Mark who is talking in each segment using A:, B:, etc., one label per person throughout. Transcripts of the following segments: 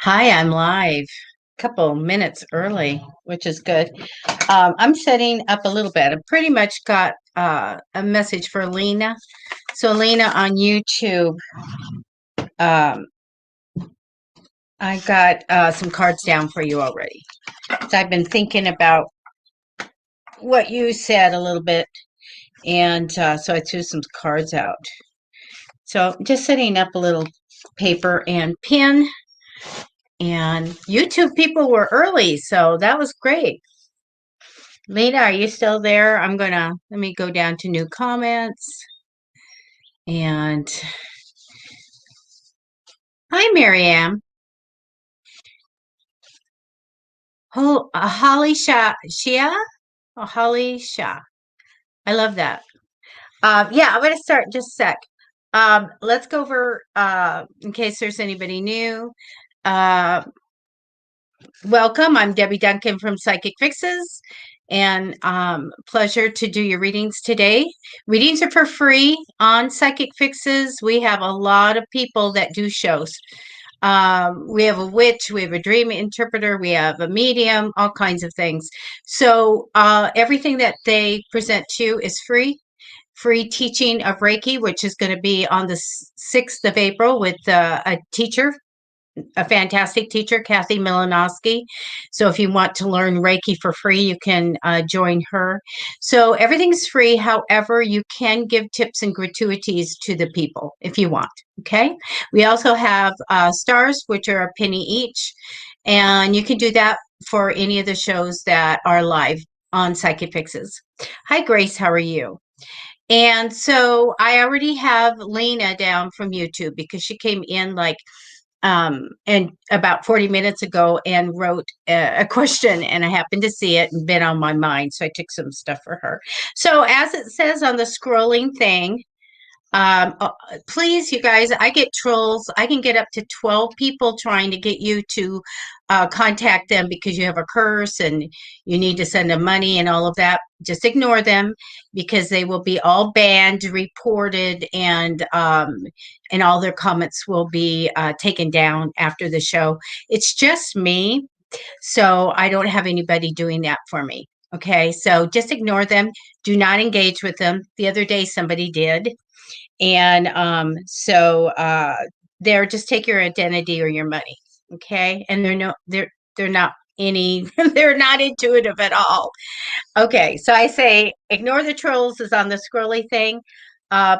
A: Hi, I'm live. Couple minutes early, which is good. I'm setting up a little bit. I pretty much got a message for Lena. So, Lena on YouTube, um, I got some cards down for you already. So, I've been thinking about what you said a little bit, and so I threw some cards out. So, just setting up a little paper and pen. And YouTube people were early, so that was great. Lena, are you still there? Let me go down to new comments. And hi, Marianne. Holly Shia? Oh, Holly Shah. I love that. Yeah, I'm going to start just a sec. Let's go over, in case there's anybody new. Uh, Welcome. I'm Debbie Duncan from Psychic Fixes, and pleasure to do your readings today. Readings are for free on Psychic Fixes. We have a lot of people that do shows. We have a witch, we have a dream interpreter, we have a medium, all kinds of things. So everything that they present to you is free. Free teaching of Reiki, which is going to be on the 6th of April with a teacher, a fantastic teacher, Kathy Milanowski. So if you want to learn Reiki for free, you can join her. So everything's free. However, you can give tips and gratuities to the people if you want. Okay. We also have stars, which are a penny each. And you can do that for any of the shows that are live on Psychic Fixes. Hi, Grace. How are you? And so I already have Lena down from YouTube because she came in and about 40 minutes ago and wrote a question, and I happened to see it and been on my mind, so I took some stuff for her. So as it says on the scrolling thing, please, you guys, I get trolls. I can get up to 12 people trying to get you to contact them because you have a curse and you need to send them money and all of that. Just ignore them because they will be all banned, reported, and all their comments will be taken down after the show. It's just me, so I don't have anybody doing that for me. Okay, so just ignore them. Do not engage with them. The other day, somebody did. And they're just take your identity or your money. Okay. And they're not any, they're not intuitive at all. Okay. So I say, ignore the trolls is on the scrolly thing.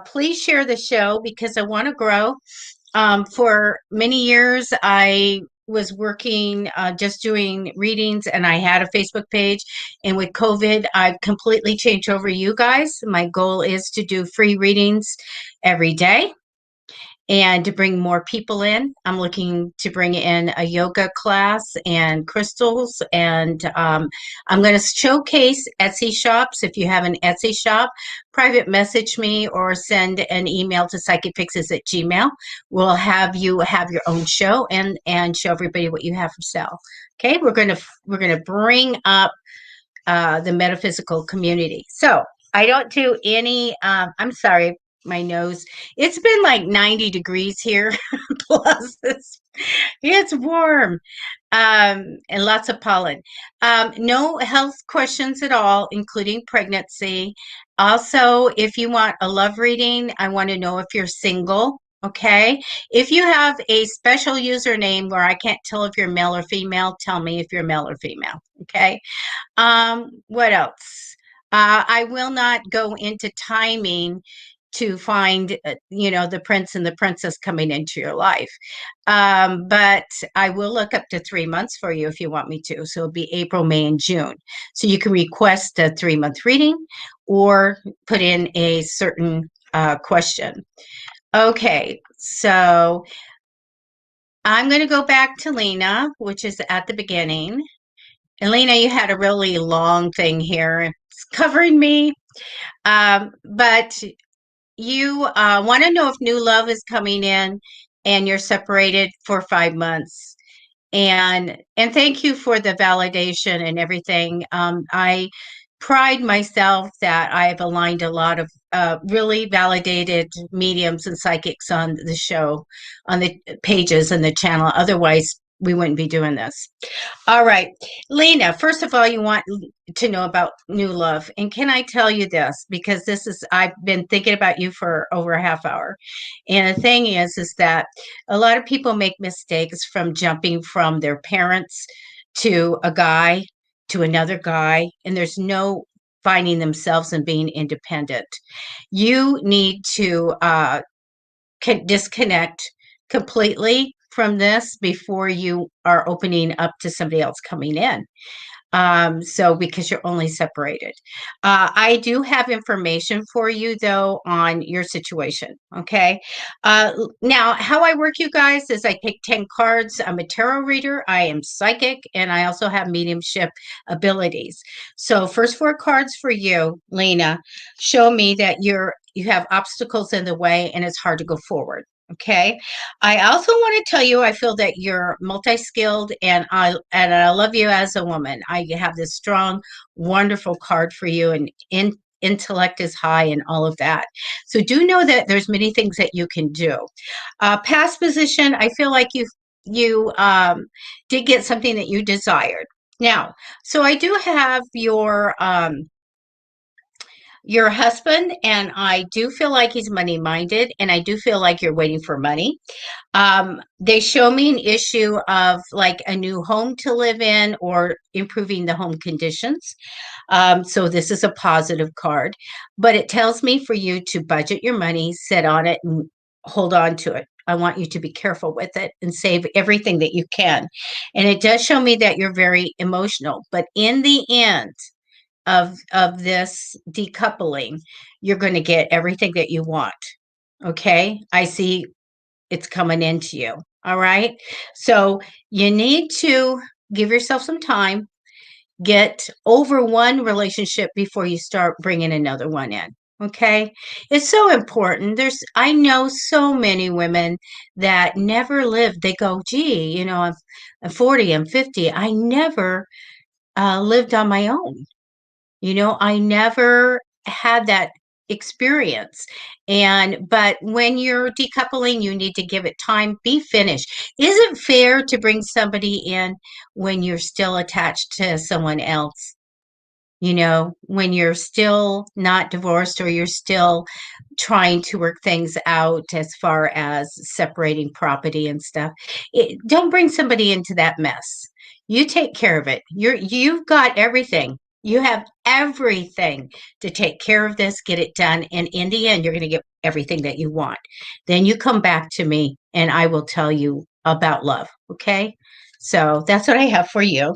A: Please share the show because I want to grow. For many years, I was working just doing readings, and I had a Facebook page. And with COVID, I've completely changed over you guys. My goal is to do free readings every day and to bring more people in. I'm looking to bring in a yoga class and crystals, and I'm going to showcase Etsy shops. If you have an Etsy shop, private message me or send an email to psychicfixes@gmail. We'll have you have your own show and show everybody what you have for sale. Okay, we're gonna bring up the metaphysical community. So I don't do any. I'm sorry, my nose. It's been like 90 degrees here. Plus, it's warm and lots of pollen. No health questions at all, including pregnancy. Also, if you want a love reading, I want to know if you're single. Okay. If you have a special username where I can't tell if you're male or female, tell me if you're male or female. Okay. What else? I will not go into timing to find, the prince and the princess coming into your life. But I will look up to 3 months for you if you want me to. So it'll be April, May, and June. So you can request a 3-month reading or put in a certain question. Okay, so I'm going to go back to Lena, which is at the beginning. Elena, you had a really long thing here. It's covering me. But you want to know if new love is coming in and you're separated for 5 months. And thank you for the validation and everything. I pride myself that I've aligned a lot of really validated mediums and psychics on the show, on the pages and the channel. Otherwise, we wouldn't be doing this. All right, Lena, first of all, you want to know about new love. And can I tell you this? Because I've been thinking about you for over a half hour. And the thing is that a lot of people make mistakes from jumping from their parents to a guy to another guy. And there's no finding themselves and being independent. You need to disconnect completely from this before you are opening up to somebody else coming in. So because you're only separated. I do have information for you though on your situation. Okay. Now how I work, you guys, is I take 10 cards. I'm a tarot reader. I am psychic, and I also have mediumship abilities. So first 4 cards for you, Lena, show me that you have obstacles in the way and it's hard to go forward. Okay. I also want to tell you, I feel that you're multi-skilled, and I love you as a woman. I have this strong, wonderful card for you, and intellect is high and all of that. So do know that there's many things that you can do. Past position, I feel like you did get something that you desired. Now, so I do have your husband, and I do feel like he's money minded, and I do feel like you're waiting for money. They show me an issue of like a new home to live in or improving the home conditions. So this is a positive card, but it tells me for you to budget your money, sit on it, and hold on to it. I want you to be careful with it and save everything that you can. And it does show me that you're very emotional, but in the end of this decoupling, you're going to get everything that you want. Okay? I see it's coming into you. All right. So you need to give yourself some time, get over one relationship before you start bringing another one in. Okay. It's so important. I know so many women that never lived. They go, gee, I'm 40, I'm 50. I never lived on my own. I never had that experience. But when you're decoupling, you need to give it time, be finished. Is it fair to bring somebody in when you're still attached to someone else? When you're still not divorced, or you're still trying to work things out as far as separating property and stuff. Don't bring somebody into that mess. You take care of it. You've got everything. You have everything to take care of this, get it done, and in the end, you're going to get everything that you want. Then you come back to me, and I will tell you about love. Okay? So that's what I have for you.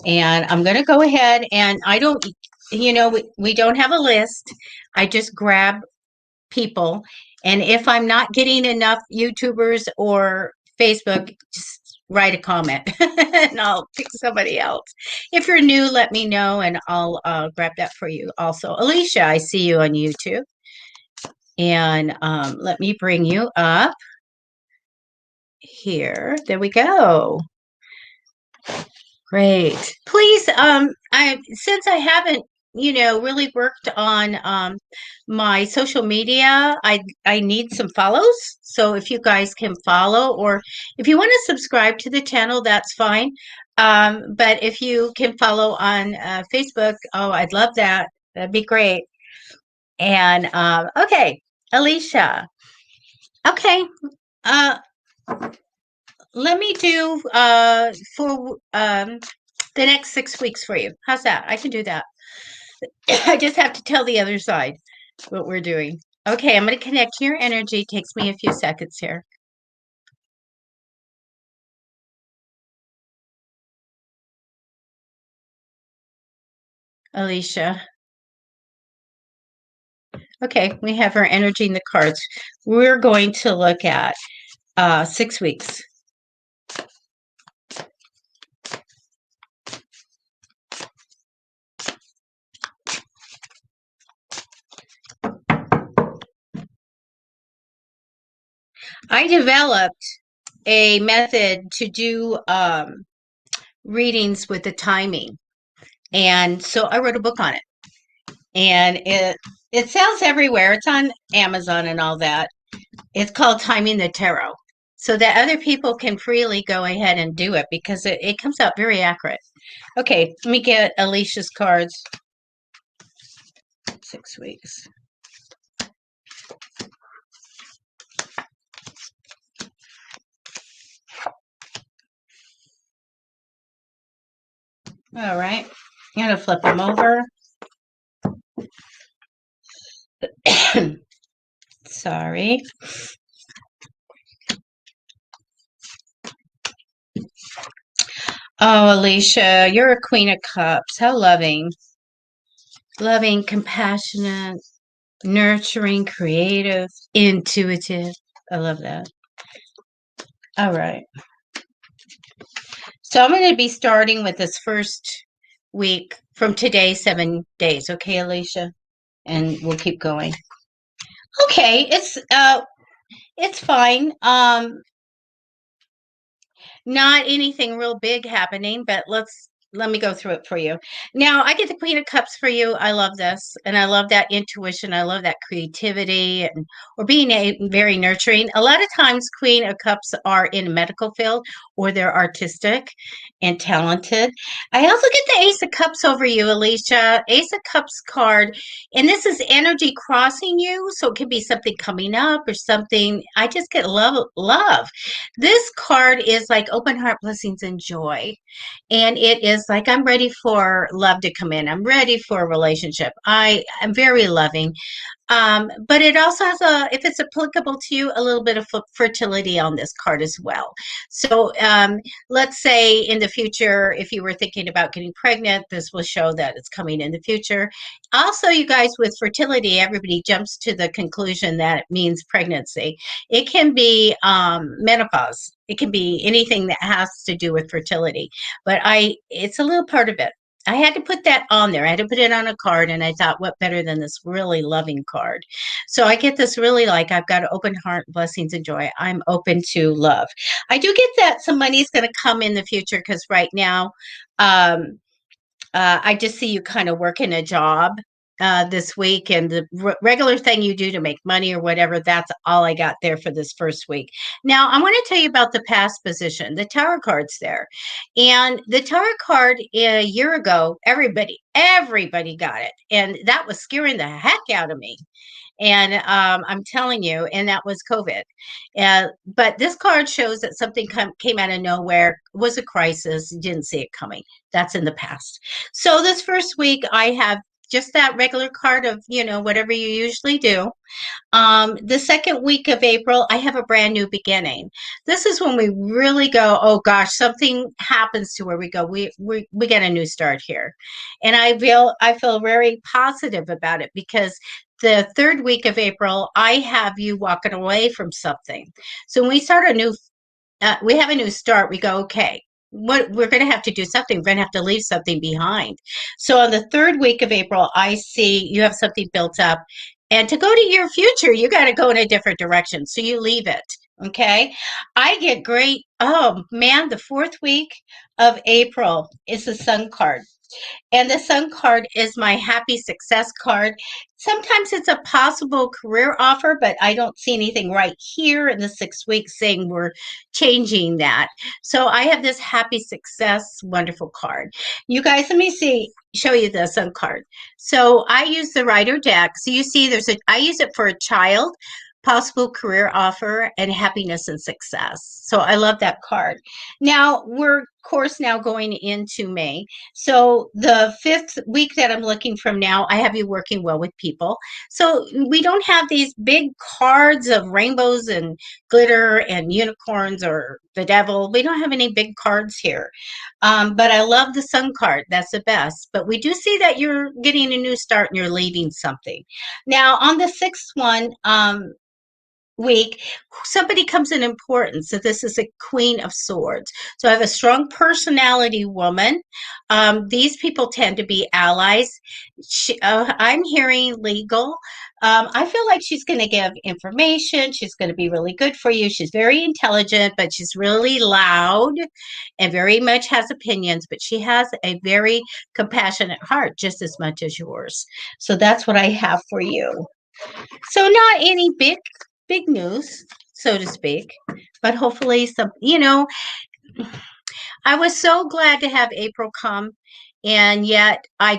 A: And I'm going to go ahead, and I don't, we don't have a list. I just grab people. And if I'm not getting enough YouTubers or Facebook, just write a comment and I'll pick somebody else. If you're new, let me know and I'll grab that for you also. Alicia, I see you on YouTube. And let me bring you up here. There we go. Great. Please, since I haven't, really worked on my social media, I need some follows. So if you guys can follow, or if you want to subscribe to the channel, that's fine. But if you can follow on Facebook, oh, I'd love that. That'd be great. And okay, Alicia. Okay. Let me do for the next 6 weeks for you. How's that? I can do that. I just have to tell the other side what we're doing. Okay, I'm going to connect to your energy. Takes me a few seconds here. Alicia. Okay, we have our energy in the cards. We're going to look at 6 weeks. I developed a method to do readings with the timing. And so I wrote a book on it. And it sells everywhere. It's on Amazon and all that. It's called Timing the Tarot. so that other people can freely go ahead and do it because it comes out very accurate. Okay, let me get Alicia's cards. 6 weeks. All right, I'm going to flip them over. Sorry. Oh, Alicia, you're a Queen of Cups. How loving. Loving, compassionate, nurturing, creative, intuitive. I love that. All right. So I'm going to be starting with this first week from today, 7 days. Okay, Alicia? And we'll keep going. Okay, it's fine. Not anything real big happening, but let me go through it for you. Now, I get the Queen of Cups for you. I love this, and I love that intuition. I love that creativity, and or being very nurturing. A lot of times, Queen of Cups are in a medical field, or they're artistic and talented. I also get the Ace of Cups over you, Alicia. Ace of Cups card, and this is energy crossing you, so it could be something coming up or something. I just get love, love. This card is like open heart, blessings, and joy. And it is like, I'm ready for love to come in. I'm ready for a relationship. I am very loving. But it also has if it's applicable to you, a little bit of fertility on this card as well. So let's say in the future, if you were thinking about getting pregnant, this will show that it's coming in the future. Also, you guys, with fertility, everybody jumps to the conclusion that it means pregnancy. It can be menopause. It can be anything that has to do with fertility, but it's a little part of it. I had to put that on there. I had to put it on a card, and I thought, what better than this really loving card? So I get this really like, I've got an open heart, blessings, and joy. I'm open to love. I do get that some money is going to come in the future because right now, I just see you kind of working a job this week, and the regular thing you do to make money or whatever. That's all I got there for this first week. Now, I want to tell you about the past position. The Tower card's there, and the Tower card a year ago, everybody got it, and that was scaring the heck out of me. And I'm telling you, and that was COVID. But this card shows that something came out of nowhere, was a crisis, didn't see it coming. That's in the past. So this first week, I have just that regular card of, whatever you usually do. The second week of April, I have a brand new beginning. This is when we really go, oh gosh, something happens to where we go, we get a new start here. And I feel very positive about it because the third week of April, I have you walking away from something. So when we start we have a new start, we go, okay, what we're going to have to do something. We're going to have to leave something behind. So on the third week of April, I see you have something built up. And to go to your future, you got to go in a different direction. So you leave it. Okay. I get great. Oh man, the fourth week of April is the Sun card. And the Sun card is my happy success card. Sometimes it's a possible career offer, but I don't see anything right here in the 6 weeks saying we're changing that. So I have this happy success, wonderful card. You guys, let me show you the Sun card. So I use the Rider deck. So you see I use it for a child, possible career offer, and happiness and success. So I love that card. Now we're, of course, now going into May. So the fifth week that I'm looking from now, I have you working well with people. So we don't have these big cards of rainbows and glitter and unicorns or the devil. We don't have any big cards here. But I love the Sun card. That's the best. But we do see that you're getting a new start and you're leaving something. Now on the sixth one, week, somebody comes in importance. So this is a Queen of Swords. So I have a strong personality woman. These people tend to be allies. I'm hearing legal. I feel like she's going to give information. She's going to be really good for you. She's very intelligent, but she's really loud and very much has opinions, but she has a very compassionate heart, just as much as yours. So that's what I have for you. So not any big news. so to speak. But hopefully some, I was so glad to have April come, and yet I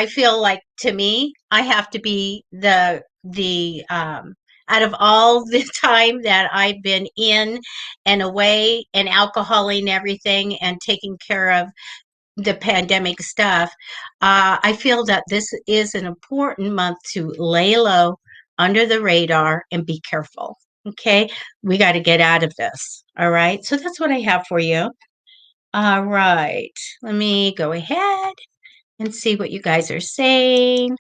A: feel like, to me, I have to be the out of all the time that I've been in and away and alcoholing and everything and taking care of the pandemic stuff, I feel that this is an important month to lay low, under the radar, and be careful. Okay, we got to get out of this. All right, so that's what I have for you. All right, let me go ahead and see what you guys are saying.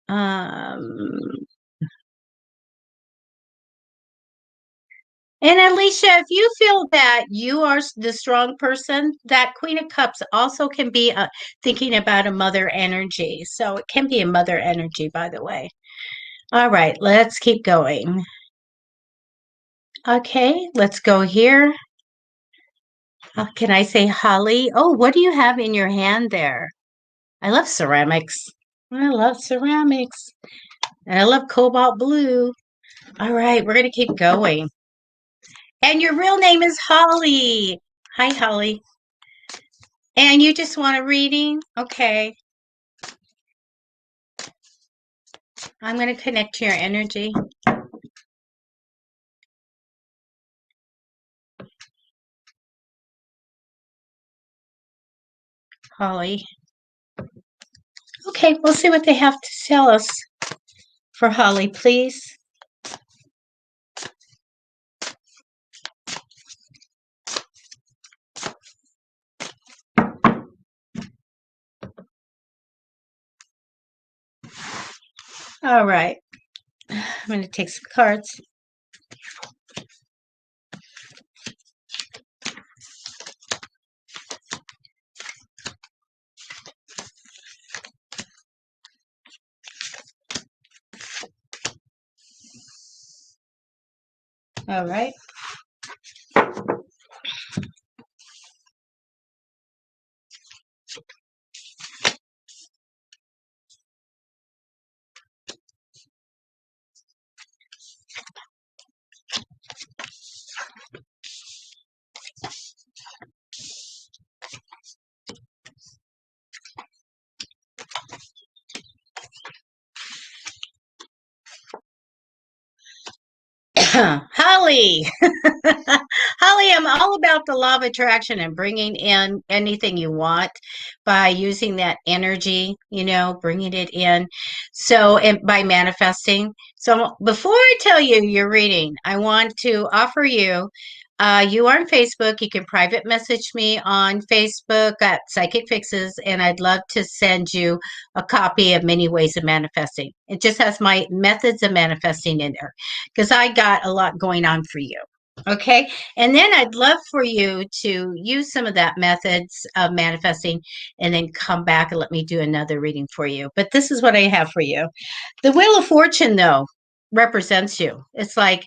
A: Um, and Alicia, if you feel that you are the strong person, that Queen of Cups also can be thinking about a mother energy. So it can be a mother energy, by the way. All right, let's keep going. Okay, let's go here. Can I say Holly? Oh, what do you have in your hand there? I love ceramics. I love ceramics. And I love cobalt blue. All right, we're going to keep going. And your real name is Holly. Hi, Holly. And you just want a reading? Okay. I'm going to connect to your energy. Holly. Okay, we'll see what they have to tell us for Holly, please. All right. I'm going to take some cards. All right. Holly. Holly, I'm all about the law of attraction and bringing in anything you want by using that energy, bringing it in. So, and by manifesting. So, before I tell you your reading, I want to offer you. You are on Facebook. You can private message me on Facebook at Psychic Fixes, and I'd love to send you a copy of Many Ways of Manifesting. It just has my methods of manifesting in there because I got a lot going on for you. Okay. And then I'd love for you to use some of that methods of manifesting and then come back and let me do another reading for you. But this is what I have for you. The Wheel of Fortune, though, represents you. It's like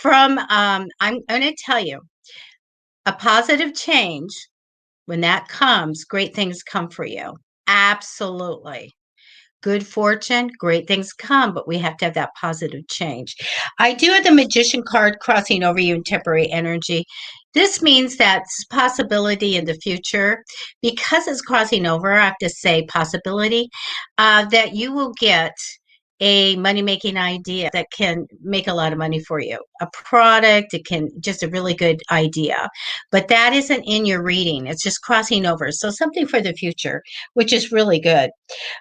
A: I'm going to tell you, a positive change, when that comes, great things come for you. Absolutely. Good fortune, great things come, but we have to have that positive change. I do have the Magician card crossing over you in temporary energy. This means that possibility in the future, because it's crossing over, I have to say possibility, that you will get a money-making idea that can make a lot of money for you. A product, it can just a really good idea. But that isn't in your reading. It's just crossing over. So something for the future, which is really good.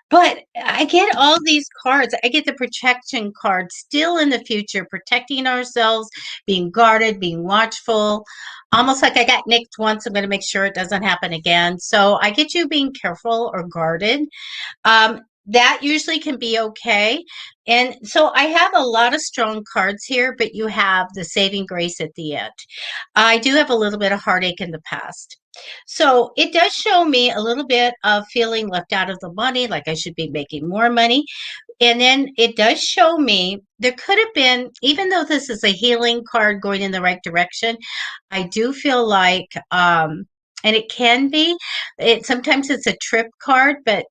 A: But I get all these cards. I get the protection card still in the future, protecting ourselves, being guarded, being watchful. Almost like I got nicked once. I'm going to make sure it doesn't happen again. So I get you being careful or guarded. That usually can be okay. And so I have a lot of strong cards here, but you have the saving grace at the end. I do have a little bit of heartache in the past. So it does show me a little bit of feeling left out of the money, like I should be making more money. And then it does show me there could have been, even though this is a healing card going in the right direction, I do feel like, and it can be, sometimes it's a trip card, but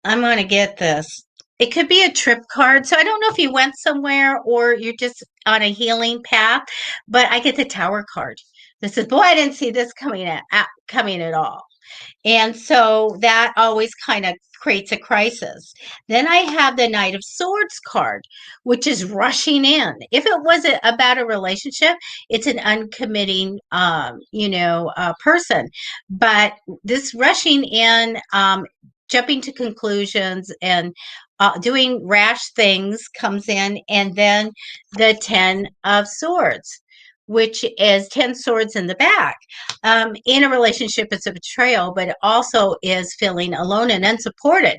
A: I'm going to get this. It could be a trip card. So I don't know if you went somewhere or you're just on a healing path, but I get the Tower card. This is, boy, I didn't see this coming at all. And so that always kind of creates a crisis. Then I have the Knight of Swords card, which is rushing in. If it wasn't about a relationship, it's an uncommitting, person. But this rushing in, jumping to conclusions and doing rash things comes in, and then the 10 of Swords, which is 10 swords in the back. In a relationship, it's a betrayal, but it also is feeling alone and unsupported.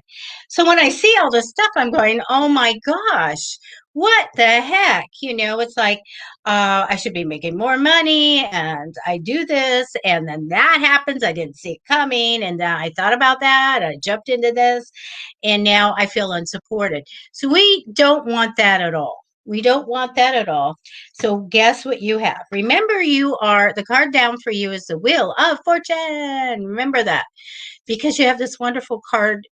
A: So when I see all this stuff, I'm going, oh my gosh, what the heck? It's like, I should be making more money, and I do this, and then that happens. I didn't see it coming, and then I thought about that. I jumped into this, and now I feel unsupported. So we don't want that at all. We don't want that at all. So guess what you have? Remember, the card down for you is the Wheel of Fortune. Remember that, because you have this wonderful card.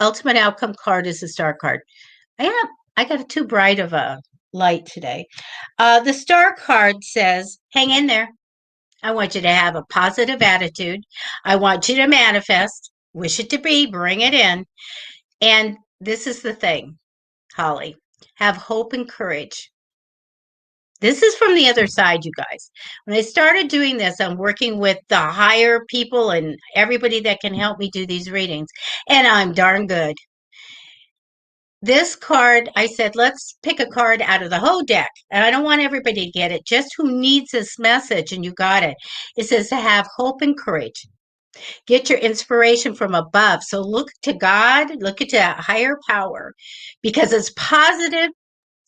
A: Ultimate outcome card is the Star card. I got too bright of a light today. The Star card says, hang in there. I want you to have a positive attitude. I want you to manifest, wish it to be, bring it in. And this is the thing, Holly. Have hope and courage. This is from the other side, you guys. When I started doing this, I'm working with the higher people and everybody that can help me do these readings. And I'm darn good. This card, I said, let's pick a card out of the whole deck. And I don't want everybody to get it, just who needs this message, and you got it. It says to have hope and courage. Get your inspiration from above. So look to God, look at that higher power, because it's positive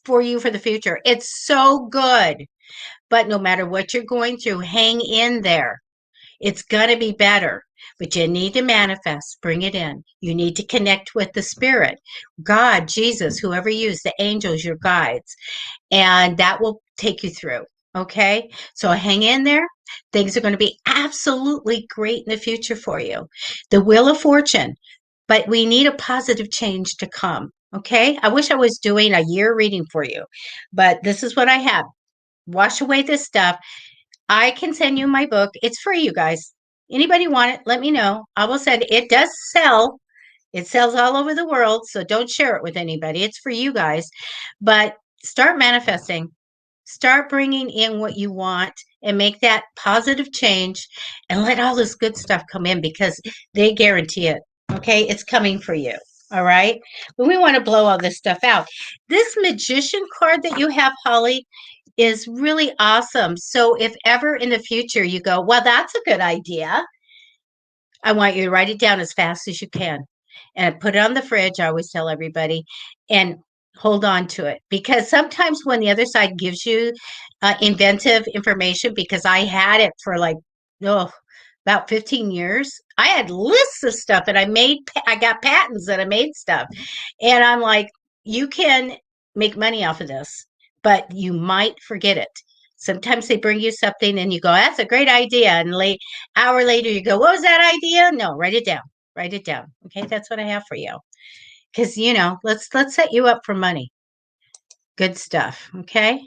A: for you for the future. It's so good. But no matter what you're going through, hang in there. It's going to be better. But you need to manifest, bring it in. You need to connect with the spirit, God, Jesus, whoever you use, the angels, your guides, and that will take you through. Okay? So hang in there. Things are going to be absolutely great in the future for you. The Wheel of Fortune, but we need a positive change to come. Okay? I wish I was doing a year reading for you, but this is what I have. Wash away this stuff. I can send you my book. It's free, you guys. Anybody want it, let me know. I will send it. It does sell. It sells all over the world, so don't share it with anybody. It's for you guys. But start manifesting. Start bringing in what you want and make that positive change, and let all this good stuff come in, because they guarantee it. Okay? It's coming for you. All right? But we want to blow all this stuff out. This Magician card that you have, Holly, is really awesome. So if ever in the future you go, well, that's a good idea, I want you to write it down as fast as you can and put it on the fridge. I always tell everybody, and hold on to it, because sometimes when the other side gives you inventive information, because I had it for like, about 15 years. I had lists of stuff, and I got patents that I made stuff. And I'm like, you can make money off of this, but you might forget it. Sometimes they bring you something and you go, that's a great idea. And hour later you go, what was that idea? No, write it down. Write it down. Okay, that's what I have for you. Because, let's set you up for money. Good stuff. Okay.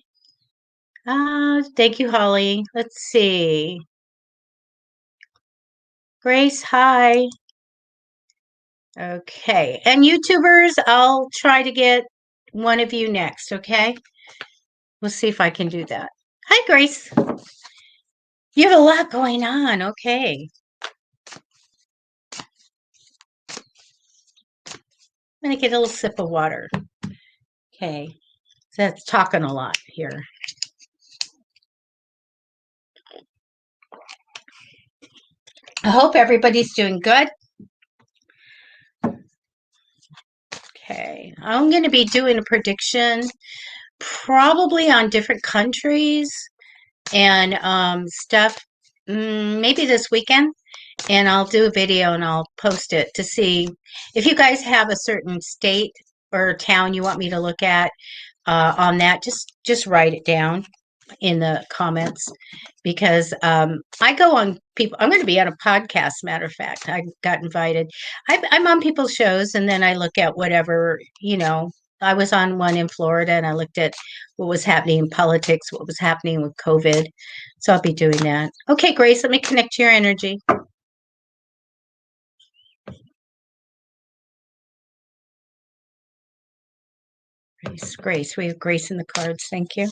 A: Thank you, Holly. Let's see. Grace, hi. Okay. And YouTubers, I'll try to get one of you next, okay? We'll see if I can do that. Hi, Grace. You have a lot going on. Okay. I'm going to get a little sip of water. Okay. So that's talking a lot here. I hope everybody's doing good. Okay. I'm going to be doing a prediction probably on different countries and stuff maybe this weekend. And I'll do a video and I'll post it to see if you guys have a certain state or town you want me to look at on that. Just write it down. in the comments because I go on people. I'm going to be on a podcast. Matter of fact, I got invited. I'm on people's shows, and then I look at whatever, you know. I was on one in Florida, and I looked at what was happening in politics, what was happening with COVID. So I'll be doing that. Okay, Grace, let me connect to your energy. Grace. We have Grace in the cards. Thank you.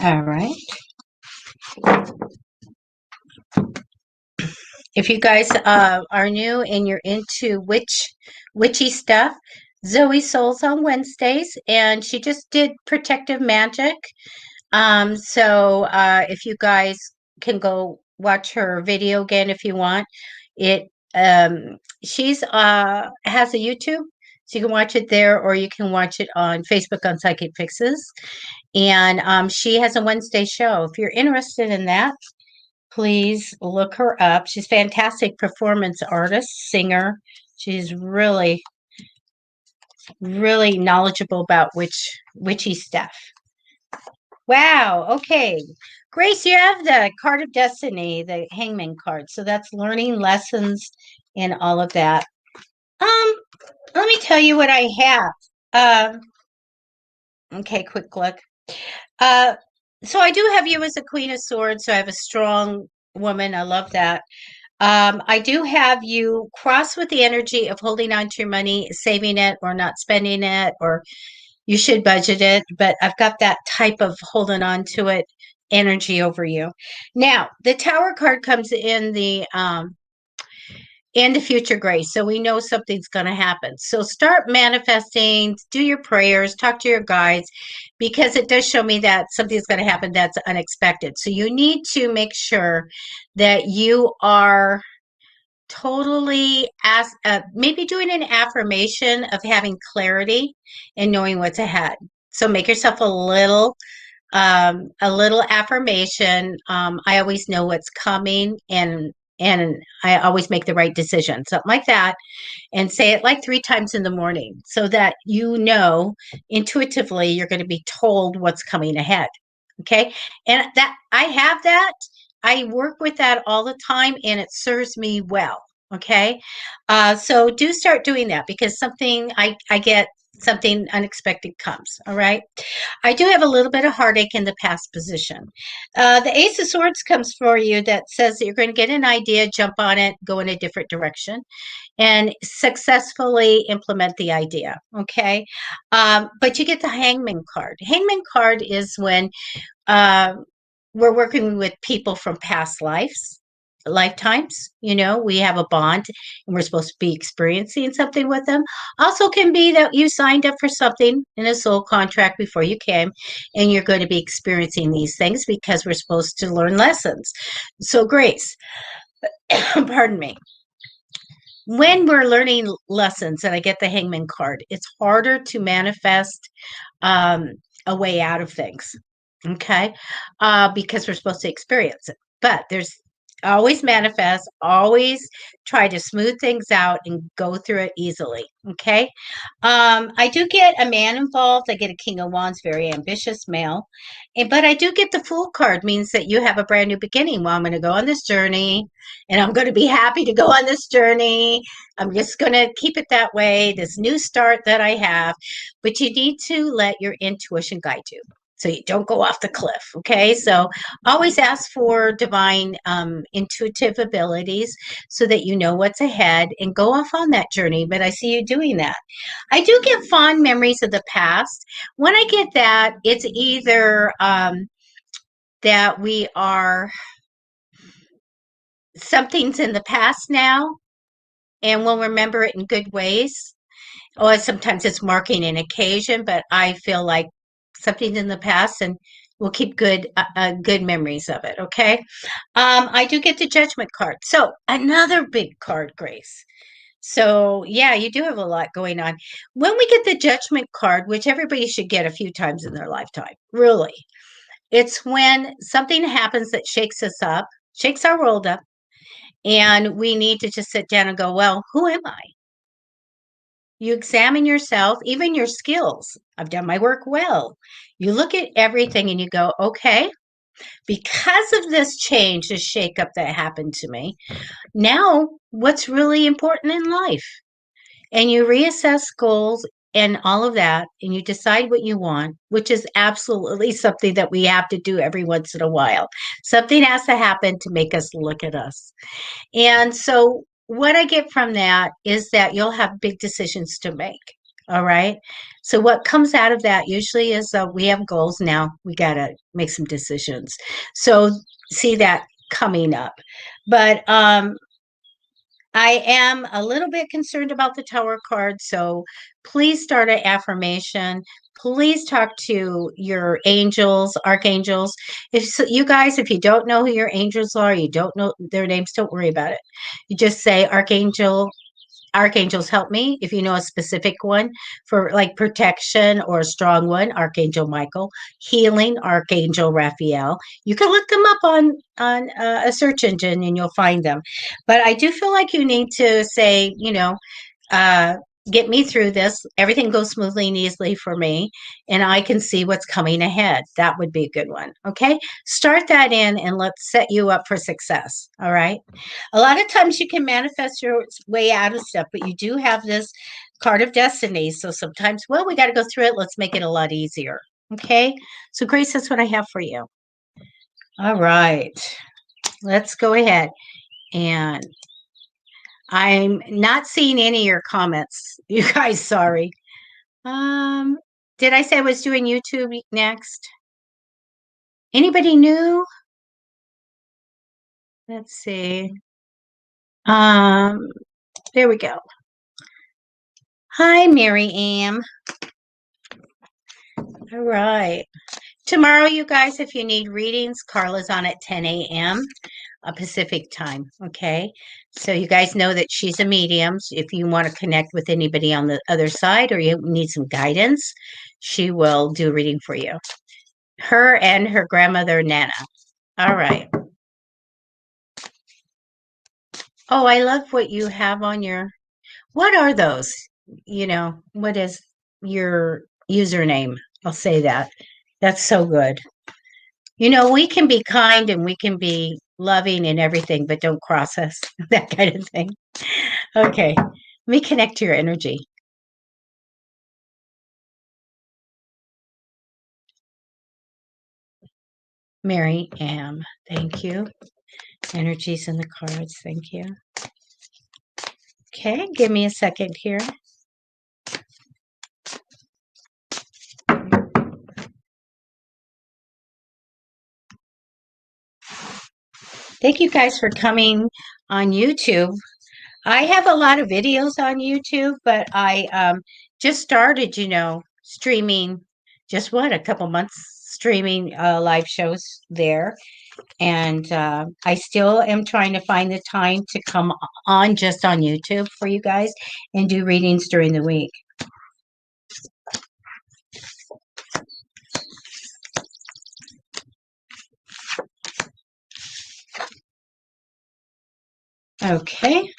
A: All right. If you guys are new and you're into witchy stuff, Zoe Souls on Wednesdays, and she just did protective magic. So if you guys can go watch her video again if you want. It she's has a YouTube, so you can watch it there, or you can watch it on Facebook on Psychicfixes. And she has a Wednesday show. If you're interested in that, please look her up. She's a fantastic performance artist, singer. She's really, really knowledgeable about witchy stuff. Wow. Okay. Grace, you have the card of destiny, the hangman card. So that's learning lessons and all of that. Let me tell you what I have. Okay, quick look. So I do have you as a Queen of Swords, so I have a strong woman. I love that. I do have you cross with the energy of holding on to your money, saving it, or not spending it, or you should budget it. But I've got that type of holding on to it energy over you. Now, the Tower card comes in the future, Grace. So we know something's going to happen. So start manifesting, do your prayers, talk to your guides, because it does show me that something's going to happen that's unexpected. So you need to make sure that you are totally maybe doing an affirmation of having clarity and knowing what's ahead. So make yourself a little affirmation. I always know what's coming, and I always make the right decision, something like that, and say it like 3 times in the morning so that you know intuitively you're going to be told what's coming ahead. Okay. And that I have that. I work with that all the time, and it serves me well. Okay. So do start doing that, because I get something unexpected comes. All right. I do have a little bit of heartache in the past position. The Ace of Swords comes for you that says that you're going to get an idea, jump on it, go in a different direction, and successfully implement the idea. Okay. But you get the Hangman card. Hangman card is when we're working with people from past lifetimes. We have a bond, and we're supposed to be experiencing something with them. Also can be that you signed up for something in a soul contract before you came, and you're going to be experiencing these things because we're supposed to learn lessons. So Grace, pardon me, when we're learning lessons and I get the Hangman card, it's harder to manifest a way out of things. Okay. Because we're supposed to experience it. But there's always manifest, always try to smooth things out and go through it easily. Okay. I do get a man involved. I get a King of Wands, very ambitious male. But I do get the Fool card, means that you have a brand new beginning. Well, I'm going to go on this journey, and I'm going to be happy to go on this journey. I'm just going to keep it that way, this new start that I have. But you need to let your intuition guide you, so you don't go off the cliff. Okay. So always ask for divine intuitive abilities so that you know what's ahead and go off on that journey. But I see you doing that. I do get fond memories of the past. When I get that, it's either that we are, something's in the past now, and we'll remember it in good ways. Or sometimes it's marking an occasion, but I feel like something's in the past and we'll keep good memories of it. Okay. I do get the judgment card. So another big card, Grace. So yeah, you do have a lot going on. When we get the judgment card, which everybody should get a few times in their lifetime, really, it's when something happens that shakes us up, shakes our world up, and we need to just sit down and go, well, who am I? You examine yourself, even your skills. I've done my work well. You look at everything and you go, okay, because of this change, this shakeup that happened to me, now what's really important in life? And you reassess goals and all of that, and you decide what you want, which is absolutely something that we have to do every once in a while. Something has to happen to make us look at us. And so, what I get from that is that you'll have big decisions to make. All right. So, what comes out of that usually is we have goals now. We got to make some decisions. So, see that coming up. But I am a little bit concerned about the Tower card, so please start an affirmation. Please talk to your angels, archangels. You guys, if you don't know who your angels are, you don't know their names, don't worry about it. You just say, Archangels help me. If you know a specific one for like protection or a strong one, Archangel Michael. Healing, Archangel Raphael. You can look them up on a search engine and you'll find them. But I do feel like you need to say, uh, get me through this. Everything goes smoothly and easily for me, and I can see what's coming ahead. That would be a good one. Okay. Start that in and let's set you up for success. All right. A lot of times you can manifest your way out of stuff, but you do have this card of destiny. So sometimes, well, we got to go through it. Let's make it a lot easier. Okay. So, Grace, that's what I have for you. All right. Let's go ahead and I'm not seeing any of your comments. You guys, sorry. Did I say I was doing YouTube next? Anybody new? Let's see. Um, there we go. Hi, Mary Ann. All right. Tomorrow, you guys, if you need readings, Carla's on at 10 a.m. Pacific time. Okay. So you guys know that she's a medium. If you want to connect with anybody on the other side or you need some guidance, she will do a reading for you. Her and her grandmother, Nana. All right. Oh, I love what you have on your. What are those? What is your username? I'll say that. That's so good. We can be kind and we can be loving and everything, but don't cross us. That kind of thing. Okay. Let me connect to your energy. Mary Am. Thank you. Energies in the cards. Thank you. Okay. Give me a second here. Thank you guys for coming on YouTube. I have a lot of videos on YouTube, but I just started, streaming just a couple months streaming live shows there. And I still am trying to find the time to come on just on YouTube for you guys and do readings during the week. Okay.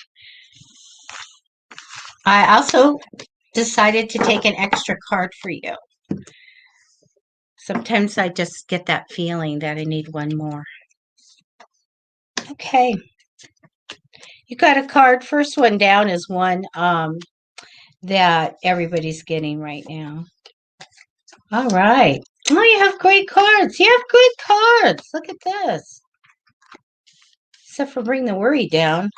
A: I also decided to take an extra card for you. Sometimes I just get that feeling that I need one more. Okay. You got a card. First one down is one that everybody's getting right now. All right. Oh, you have great cards. You have great cards. Look at this. Except for bring the worry down.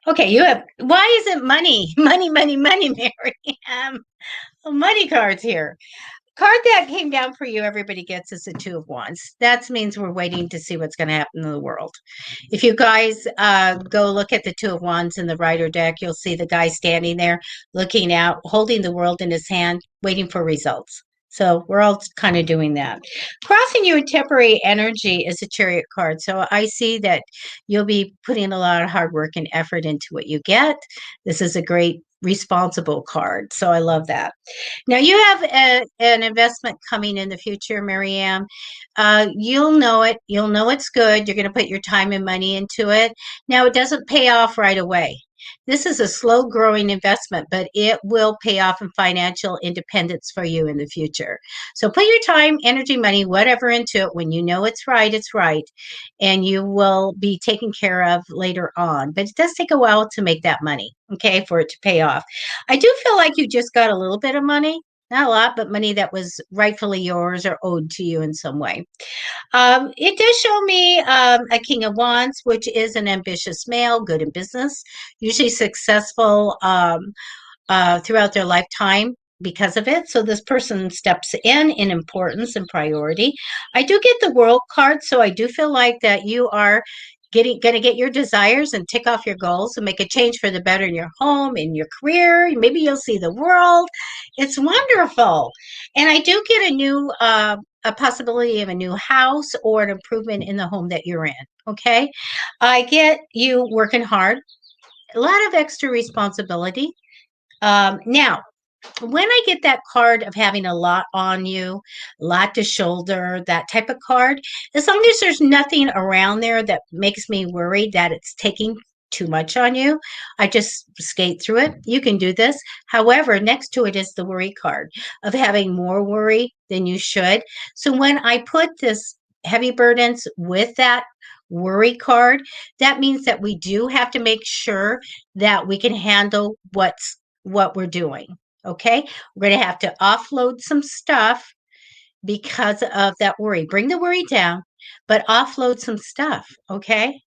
A: Okay, why is it money? Money, money, money, Mary. Money cards here. Card that came down for you, everybody gets is the Two of Wands. That means we're waiting to see what's going to happen in the world. If you guys go look at the Two of Wands in the Rider deck, you'll see the guy standing there looking out, holding the world in his hand, waiting for results. So we're all kind of doing that. Crossing you in temporary energy is a chariot card. So I see that you'll be putting a lot of hard work and effort into what you get. This is a great responsible card. So I love that. Now you have an investment coming in the future, Marianne. You'll know it. You'll know it's good. You're going to put your time and money into it. Now it doesn't pay off right away. This is a slow growing investment, but it will pay off in financial independence for you in the future. So put your time, energy, money, whatever into it. When you know it's right, and you will be taken care of later on. But it does take a while to make that money, okay, for it to pay off. I do feel like you just got a little bit of money, not a lot, but money that was rightfully yours or owed to you in some way. It does show me a King of Wands, which is an ambitious male, good in business, usually successful throughout their lifetime because of it. So this person steps in importance and priority. I do get the World card, so I do feel like that you are going to get your desires and tick off your goals and make a change for the better in your home, in your career. Maybe you'll see the world. It's wonderful. And I do get a possibility of a new house or an improvement in the home that you're in. Okay. I get you working hard, a lot of extra responsibility. Now, when I get that card of having a lot on you, a lot to shoulder, that type of card, as long as there's nothing around there that makes me worried that it's taking too much on you, I just skate through it. You can do this. However, next to it is the worry card of having more worry than you should. So when I put this heavy burdens with that worry card, that means that we do have to make sure that we can handle what we're doing. Okay. We're going to have to offload some stuff because of that worry. Bring the worry down, but offload some stuff. Okay.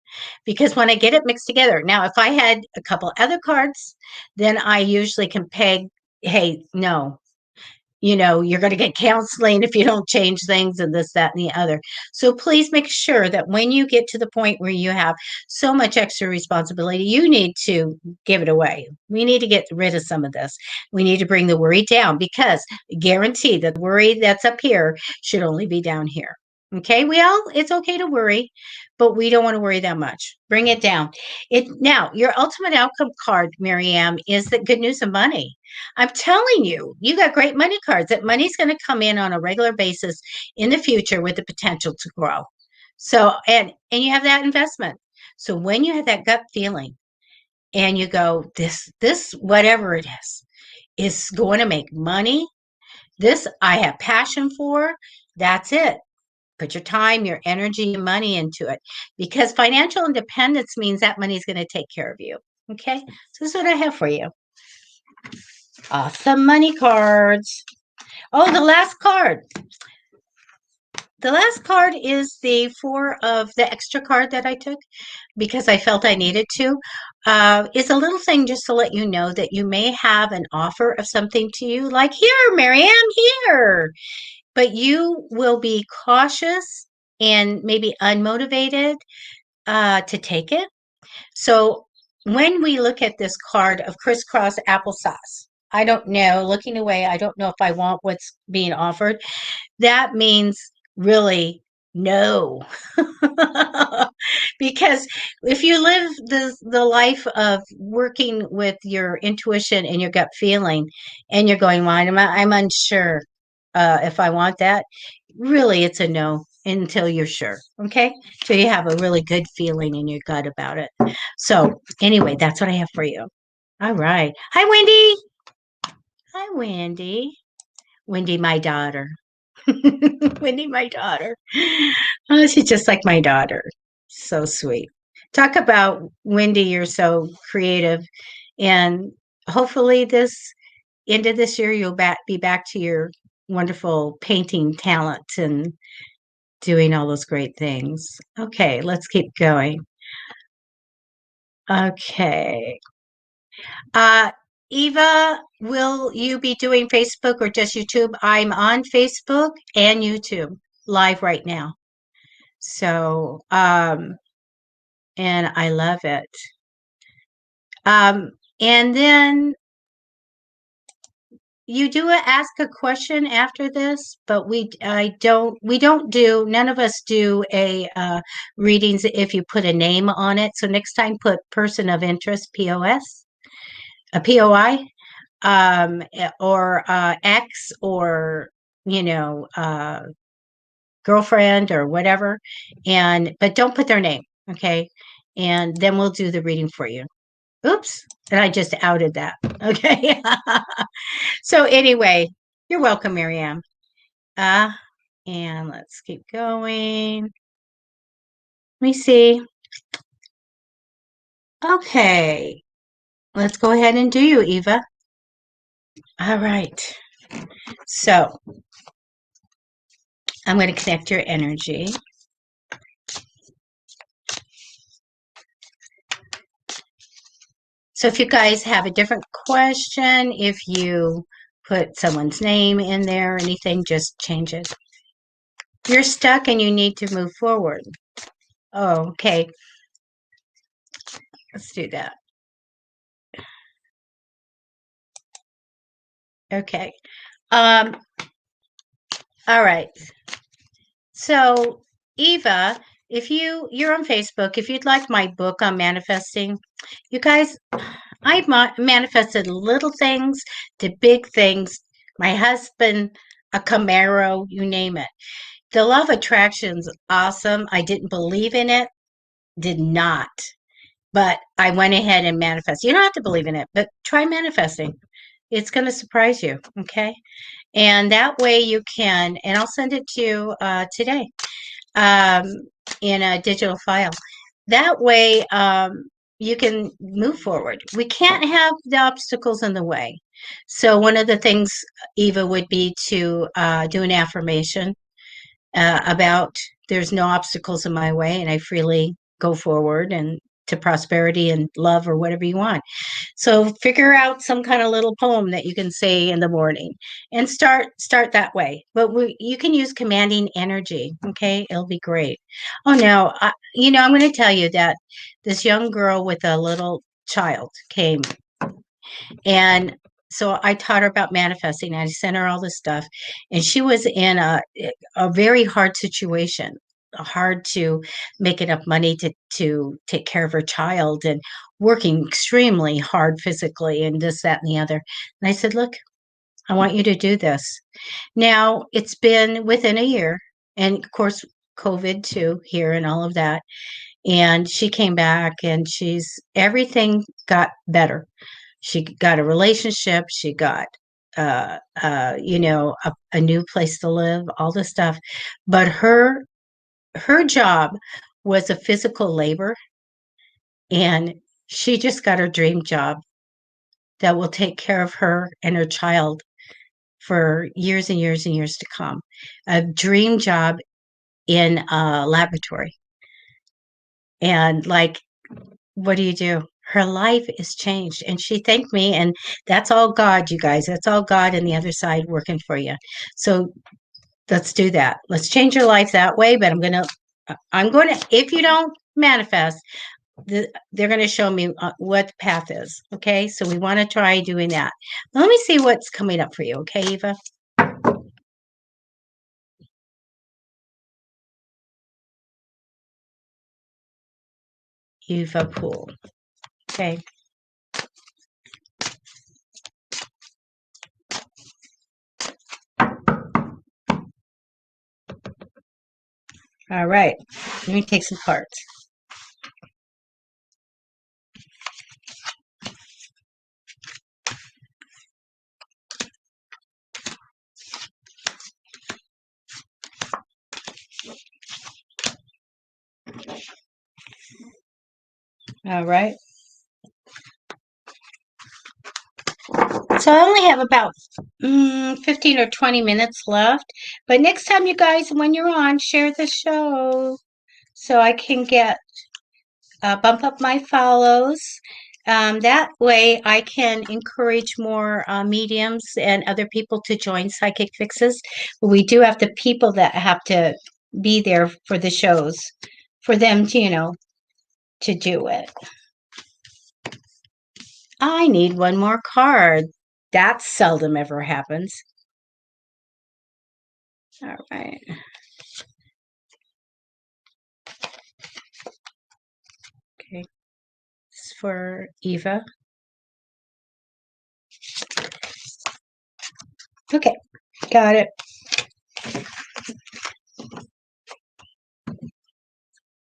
A: Because when I get it mixed together, now, if I had a couple other cards, then I usually can peg, hey, no, you're going to get counseling if you don't change things and this, that, and the other. So please make sure that when you get to the point where you have so much extra responsibility, you need to give it away. We need to get rid of some of this. We need to bring the worry down because guarantee that the worry that's up here should only be down here. Okay, it's okay to worry, but we don't want to worry that much. Bring it down. Now, your ultimate outcome card, Miriam, is the good news of money. I'm telling you, you got great money cards. That money's going to come in on a regular basis in the future with the potential to grow. So, and you have that investment. So when you have that gut feeling and you go, this, whatever it is going to make money. This I have passion for. That's it. Put your time, your energy, and money into it because financial independence means that money is going to take care of you. Okay. So this is what I have for you. Awesome money cards. Oh, the last card. The last card is the 4 of the extra card that I took because I felt I needed to. It's a little thing just to let you know that you may have an offer of something to you, like here, Marianne, here. But you will be cautious and maybe unmotivated to take it. So when we look at this card of crisscross applesauce, I don't know, looking away, I don't know if I want what's being offered. That means really no. Because if you live the life of working with your intuition and your gut feeling and you're going, well, I'm unsure if I want that, really it's a no until you're sure. Okay. So you have a really good feeling in your gut about it. So anyway, that's what I have for you. All right. Hi, Wendy. Hi, Wendy. Wendy, my daughter. Wendy, my daughter. Oh, she's just like my daughter. So sweet. Talk about Wendy, you're so creative. And hopefully this end of this year you'll be back to your wonderful painting talent and doing all those great things. Okay, let's keep going. Okay. Uh Eva, will you be doing Facebook or just YouTube? I'm on Facebook and YouTube live right now. So, and I love it. And then you do ask a question after this, but none of us do a readings if you put a name on it. So next time put person of interest, POS, a POI, or X, or girlfriend or whatever, but don't put their name, okay? And then we'll do the reading for you. Oops, and I just outed that. Okay. So anyway, you're welcome, Miriam. And let's keep going. Let me see. Okay. Let's go ahead and do you, Eva. All right. So I'm going to connect your energy. So if you guys have a different question, if you put someone's name in there or anything, just change it. You're stuck and you need to move forward. Oh, okay. Let's do that. Okay. All right. So, Eva, if you're on Facebook, if you'd like my book on manifesting, you guys, I've manifested little things to big things. My husband, a Camaro, you name it. The law of attraction's awesome. I didn't believe in it, did not. But I went ahead and manifested. You don't have to believe in it, but try manifesting. It's going to surprise you, okay? And that way you can, and I'll send it to you today in a digital file. That way you can move forward. We can't have the obstacles in the way. So one of the things, Eva, would be to do an affirmation about there's no obstacles in my way and I freely go forward and to prosperity and love or whatever you want. So figure out some kind of little poem that you can say in the morning and start that way. But you can use commanding energy. Okay, it'll be great. Oh, now I'm going to tell you that this young girl with a little child came, and so I taught her about manifesting. I sent her all this stuff, and she was in a very hard situation, hard to make enough money to take care of her child, and working extremely hard physically, and this, that, and the other. And I said, look, I want you to do this. Now it's been within a year, and of course, COVID too here and all of that. And she came back, and everything got better. She got a relationship. She got, a new place to live, all this stuff. But her job was a physical labor, and she just got her dream job that will take care of her and her child for years and years and years to come. A dream job in a laboratory. And like, what do you do? Her life is changed, and she thanked me, and that's all God, you guys. That's all God and the other side working for you. So let's do that. Let's change your life that way. But I'm going to, if you don't manifest, they're going to show me what the path is. Okay. So we want to try doing that. Let me see what's coming up for you. Okay, Eva? Eva Pool. Okay. All right. Let me take some cards. All right. So I only have about 15 or 20 minutes left. But next time, you guys, when you're on, share the show so I can bump up my follows. That way I can encourage more mediums and other people to join Psychic Fixes. We do have the people that have to be there for the shows for them to, to do it. I need one more card. That seldom ever happens. All right. Okay. This is for Eva. Okay. Got it.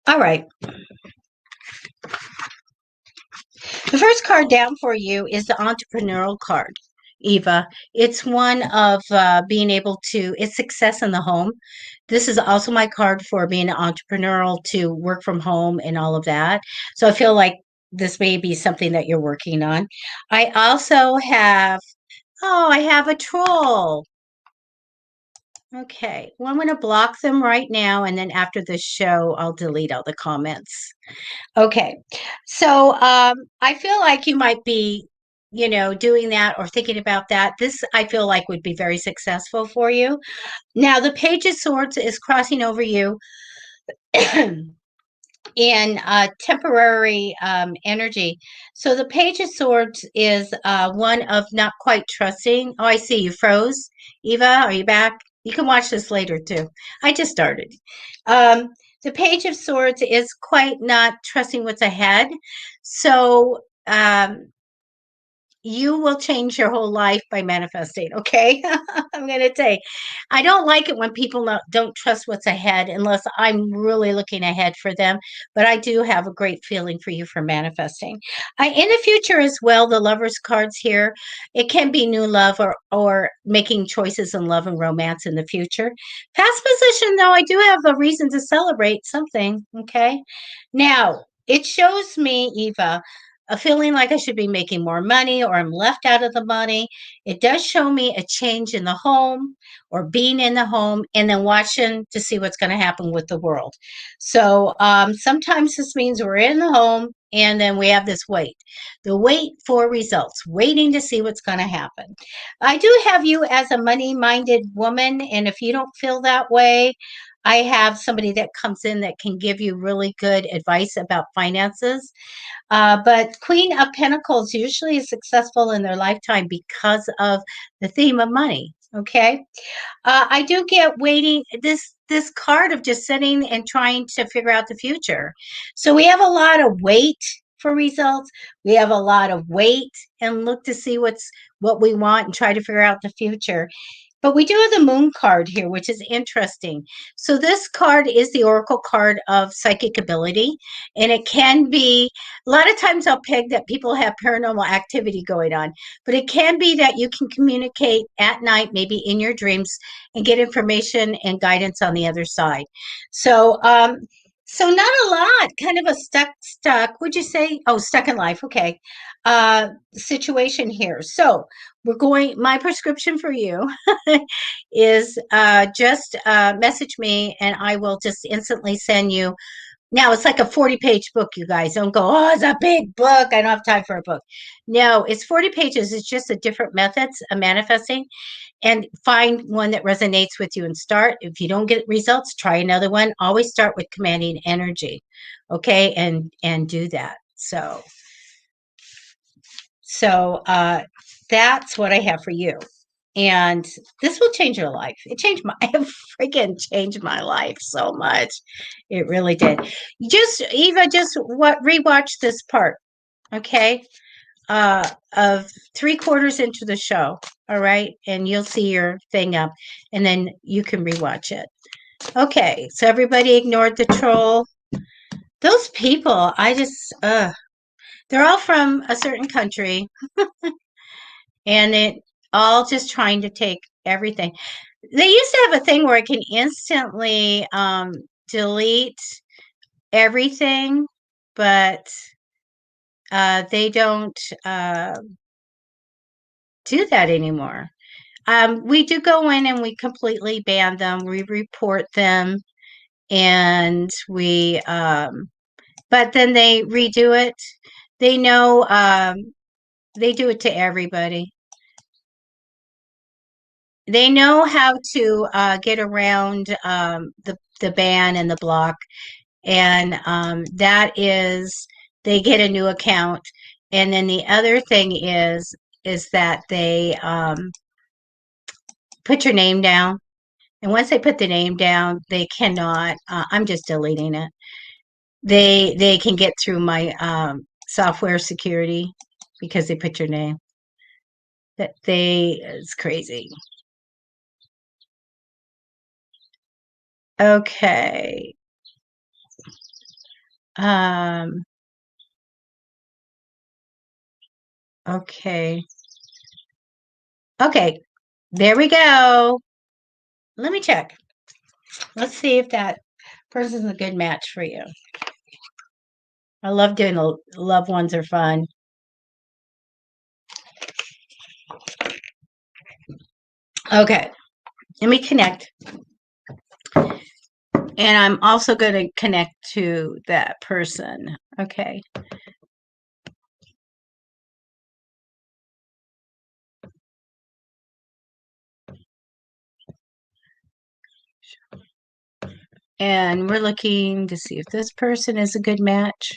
A: All right. The first card down for you is the entrepreneurial card, Eva. It's one of being able to, it's success in the home. This is also my card for being entrepreneurial to work from home and all of that. So I feel like this may be something that you're working on. I also have, oh, I have a troll. Okay, well, I'm going to block them right now, and then after the show, I'll delete all the comments. Okay, so I feel like you might be, doing that or thinking about that. This I feel like would be very successful for you. Now, the Page of Swords is crossing over you in temporary energy. So the Page of Swords is one of not quite trusting. Oh, I see you froze. Eva, are you back? You can watch this later too. I just started. Um, the Page of Swords is quite not trusting what's ahead. So you will change your whole life by manifesting. Okay. I'm going to say, I don't like it when people don't trust what's ahead unless I'm really looking ahead for them. But I do have a great feeling for you for manifesting. In the future as well, the Lover's cards here, it can be new love or making choices in love and romance in the future. Past position, though, I do have a reason to celebrate something. Okay. Now, it shows me, Eva, a feeling like I should be making more money or I'm left out of the money. It does show me a change in the home or being in the home and then watching to see what's going to happen with the world. So sometimes this means we're in the home and then we have this wait. The wait for results, waiting to see what's going to happen. I do have you as a money-minded woman, and if you don't feel that way, I have somebody that comes in that can give you really good advice about finances. But Queen of Pentacles usually is successful in their lifetime because of the theme of money. Okay. I do get waiting this card of just sitting and trying to figure out the future. So we have a lot of wait for results. We have a lot of wait and look to see what we want and try to figure out the future. But we do have the moon card here, which is interesting. So this card is the oracle card of psychic ability. And it can be, a lot of times I'll peg that people have paranormal activity going on, but it can be that you can communicate at night, maybe in your dreams, and get information and guidance on the other side. So, so not a lot, kind of a stuck, would you say? Oh, stuck in life. Okay. Situation here. So my prescription for you is just message me and I will just instantly send you. Now it's like a 40-page book, you guys. Don't go, oh, it's a big book. I don't have time for a book. No, it's 40 pages. It's just a different methods of manifesting, and find one that resonates with you and start. If you don't get results, try another one. Always start with commanding energy. Okay. And do that. So that's what I have for you. And this will change your life. It freaking changed my life so much. It really did. Eva, rewatch this part, okay? Of 3/4 into the show, all right? And you'll see your thing up, and then you can rewatch it. Okay, so everybody ignored the troll. Those people, they're all from a certain country, and it all just trying to take everything. They used to have a thing where it can instantly delete everything, but they don't do that anymore. We do go in and we completely ban them. We report them, and but then they redo it. They know they do it to everybody. They know how to get around the ban and the block, and that is they get a new account. And then the other thing is is that they put your name down. And once they put the name down, they cannot, I'm just deleting it. They can get through my software security because they put your name. It's crazy. Okay. Okay. Okay. There we go. Let me check. Let's see if that person's a good match for you. I love doing the loved ones are fun. Okay. Let me connect. And I'm also going to connect to that person. Okay. And we're looking to see if this person is a good match.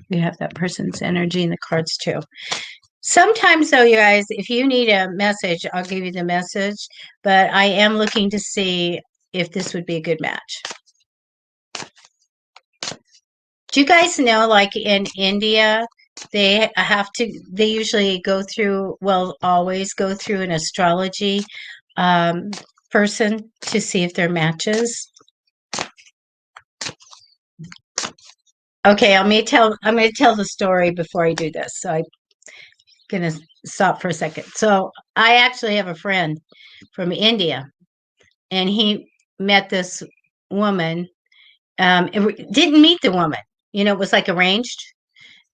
A: We have that person's energy in the cards too. Sometimes though, you guys, if you need a message, I'll give you the message. But I am looking to see if this would be a good match. Do you guys know, like in India, they usually go through, well, always go through an astrology person to see if they're matches? Okay, I'm going to tell the story before I do this. So I'm going to stop for a second. So I actually have a friend from India, and he met this woman. Didn't meet the woman. It was like arranged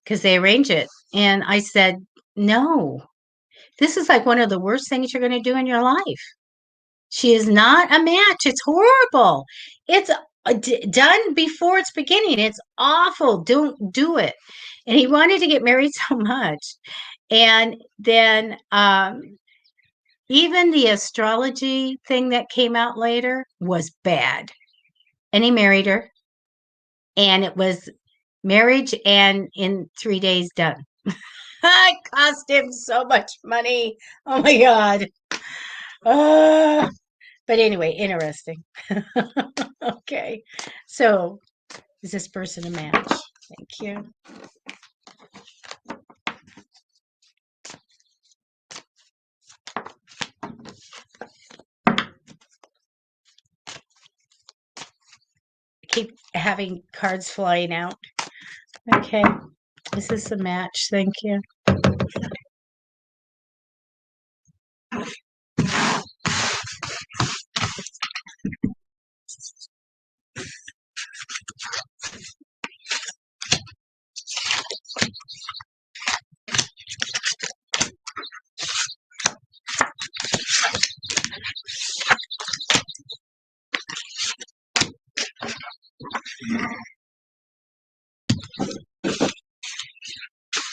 A: because they arrange it. And I said, no, this is like one of the worst things you're going to do in your life. She is not a match. It's horrible. It's done before it's beginning. It's awful. Don't do it. And he wanted to get married so much. And then even the astrology thing that came out later was bad. And he married her. And it was marriage and in 3 days done. It cost him so much money. Oh my God. But anyway, interesting. Okay. So is this person a match? Thank you. Keep having cards flying out. Okay. Is this a match? Thank you.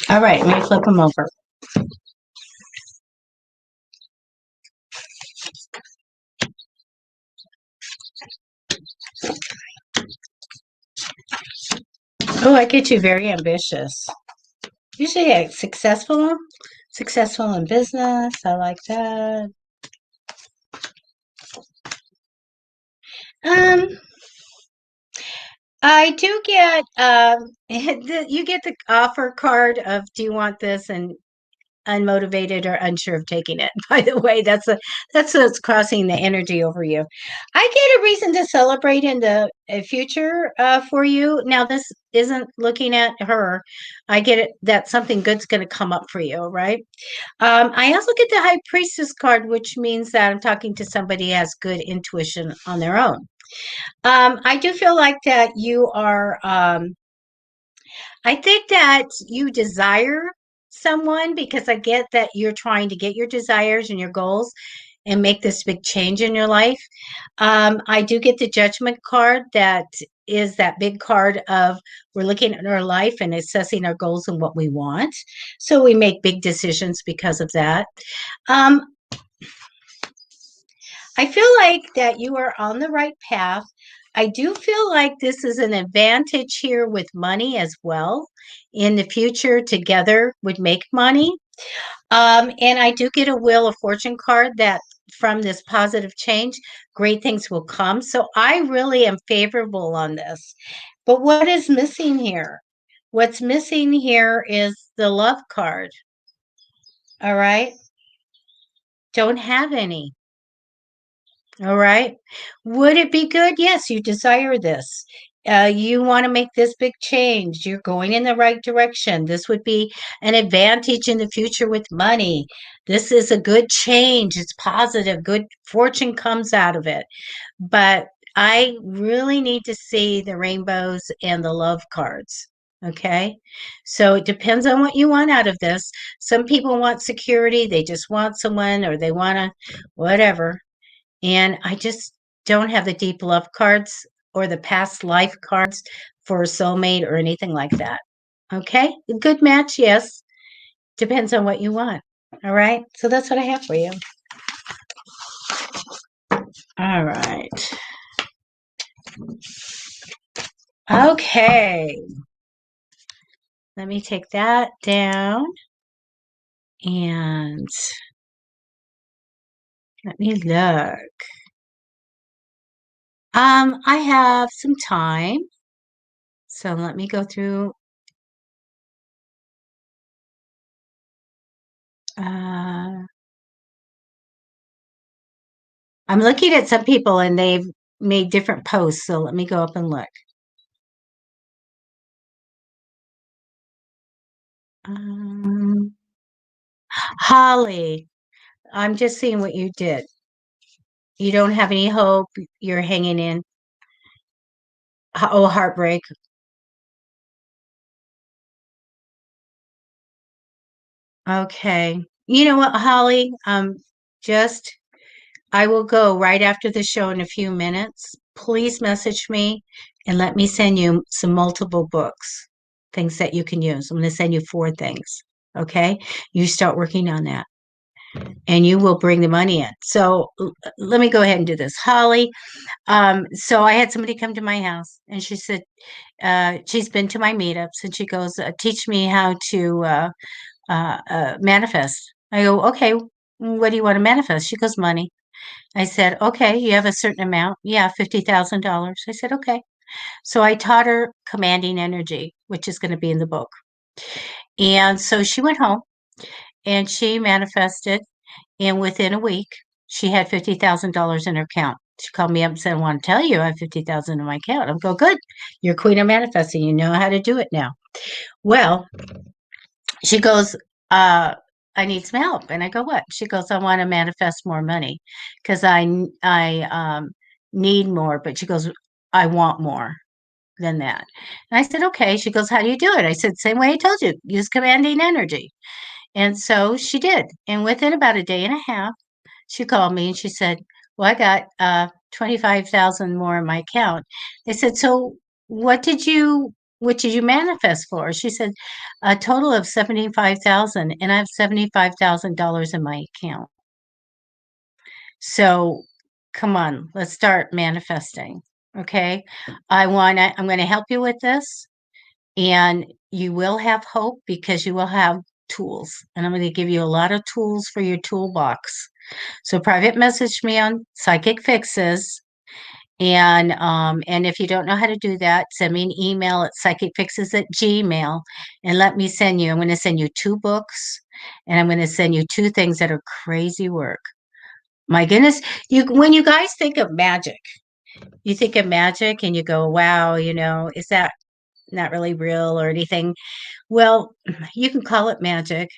A: All right, let me flip them over. Oh, I get you very ambitious. Usually successful in business. I like that. I do get you get the offer card of do you want this and unmotivated or unsure of taking it. By the way, that's what's crossing the energy over you. I get a reason to celebrate in the future for you. Now, this isn't looking at her. I get it that something good's going to come up for you, right? I also get the High Priestess card, which means that I'm talking to somebody who has good intuition on their own. I do feel like that you are, I think that you desire someone because I get that you're trying to get your desires and your goals and make this big change in your life. I do get the Judgment card that is that big card of we're looking at our life and assessing our goals and what we want. So we make big decisions because of that. I feel like that you are on the right path. I do feel like this is an advantage here with money as well. In the future, together would make money. And I do get a Wheel of Fortune card that from this positive change, great things will come. So I really am favorable on this. But what is missing here? What's missing here is the love card. All right. Don't have any. All right. Would it be good? Yes, you desire this. You want to make this big change. You're going in the right direction. This would be an advantage in the future with money. This is a good change. It's positive. Good fortune comes out of it. But I really need to see the rainbows and the love cards. Okay. So it depends on what you want out of this. Some people want security. They just want someone or they want to whatever. And I just don't have the deep love cards or the past life cards for a soulmate or anything like that. Okay? A good match, yes. Depends on what you want. All right? So that's what I have for you. All right. Okay. Let me take that down and let me look. I have some time. So let me go through I'm looking at some people and they've made different posts, so let me go up and look. Holly, I'm just seeing what you did. You don't have any hope. You're hanging in. Oh, heartbreak. Okay. You know what, Holly? Just I will go right after the show in a few minutes. Please message me and let me send you some multiple books, things that you can use. I'm going to send you 4 things. Okay. You start working on that and you will bring the money in. So let me go ahead and do this. Holly, so I had somebody come to my house and she said, she's been to my meetups and she goes, teach me how to manifest. I go, okay, what do you want to manifest? She goes, money. I said, okay, you have a certain amount. Yeah, $50,000. I said, okay. So I taught her commanding energy, which is going to be in the book. And so she went home and she manifested. And within a week, she had $50,000 in her account. She called me up and said, I want to tell you I have 50,000 in my account. I'm go, good. You're queen of manifesting. You know how to do it now. Well, she goes, I need some help. And I go, what? She goes, I want to manifest more money because I need more. But she goes, I want more than that. And I said, okay. She goes, how do you do it? I said, same way I told you, use commanding energy. And so she did. And within about a day and a half, she called me and she said, well, I got 25,000 more in my account. They said, so what did you manifest for? She said, a total of 75,000 and I have $75,000 in my account. So come on, let's start manifesting. Okay. I'm going to help you with this and you will have hope because you will have tools. And I'm going to give you a lot of tools for your toolbox. So private message me on Psychic Fixes. And if you don't know how to do that, send me an email at psychicfixes@gmail and let me send you. I'm going to send you 2 books and I'm going to send you 2 things that are crazy work. My goodness, when you guys think of magic, you think of magic and you go, wow, is that not really real or anything? Well, you can call it magic,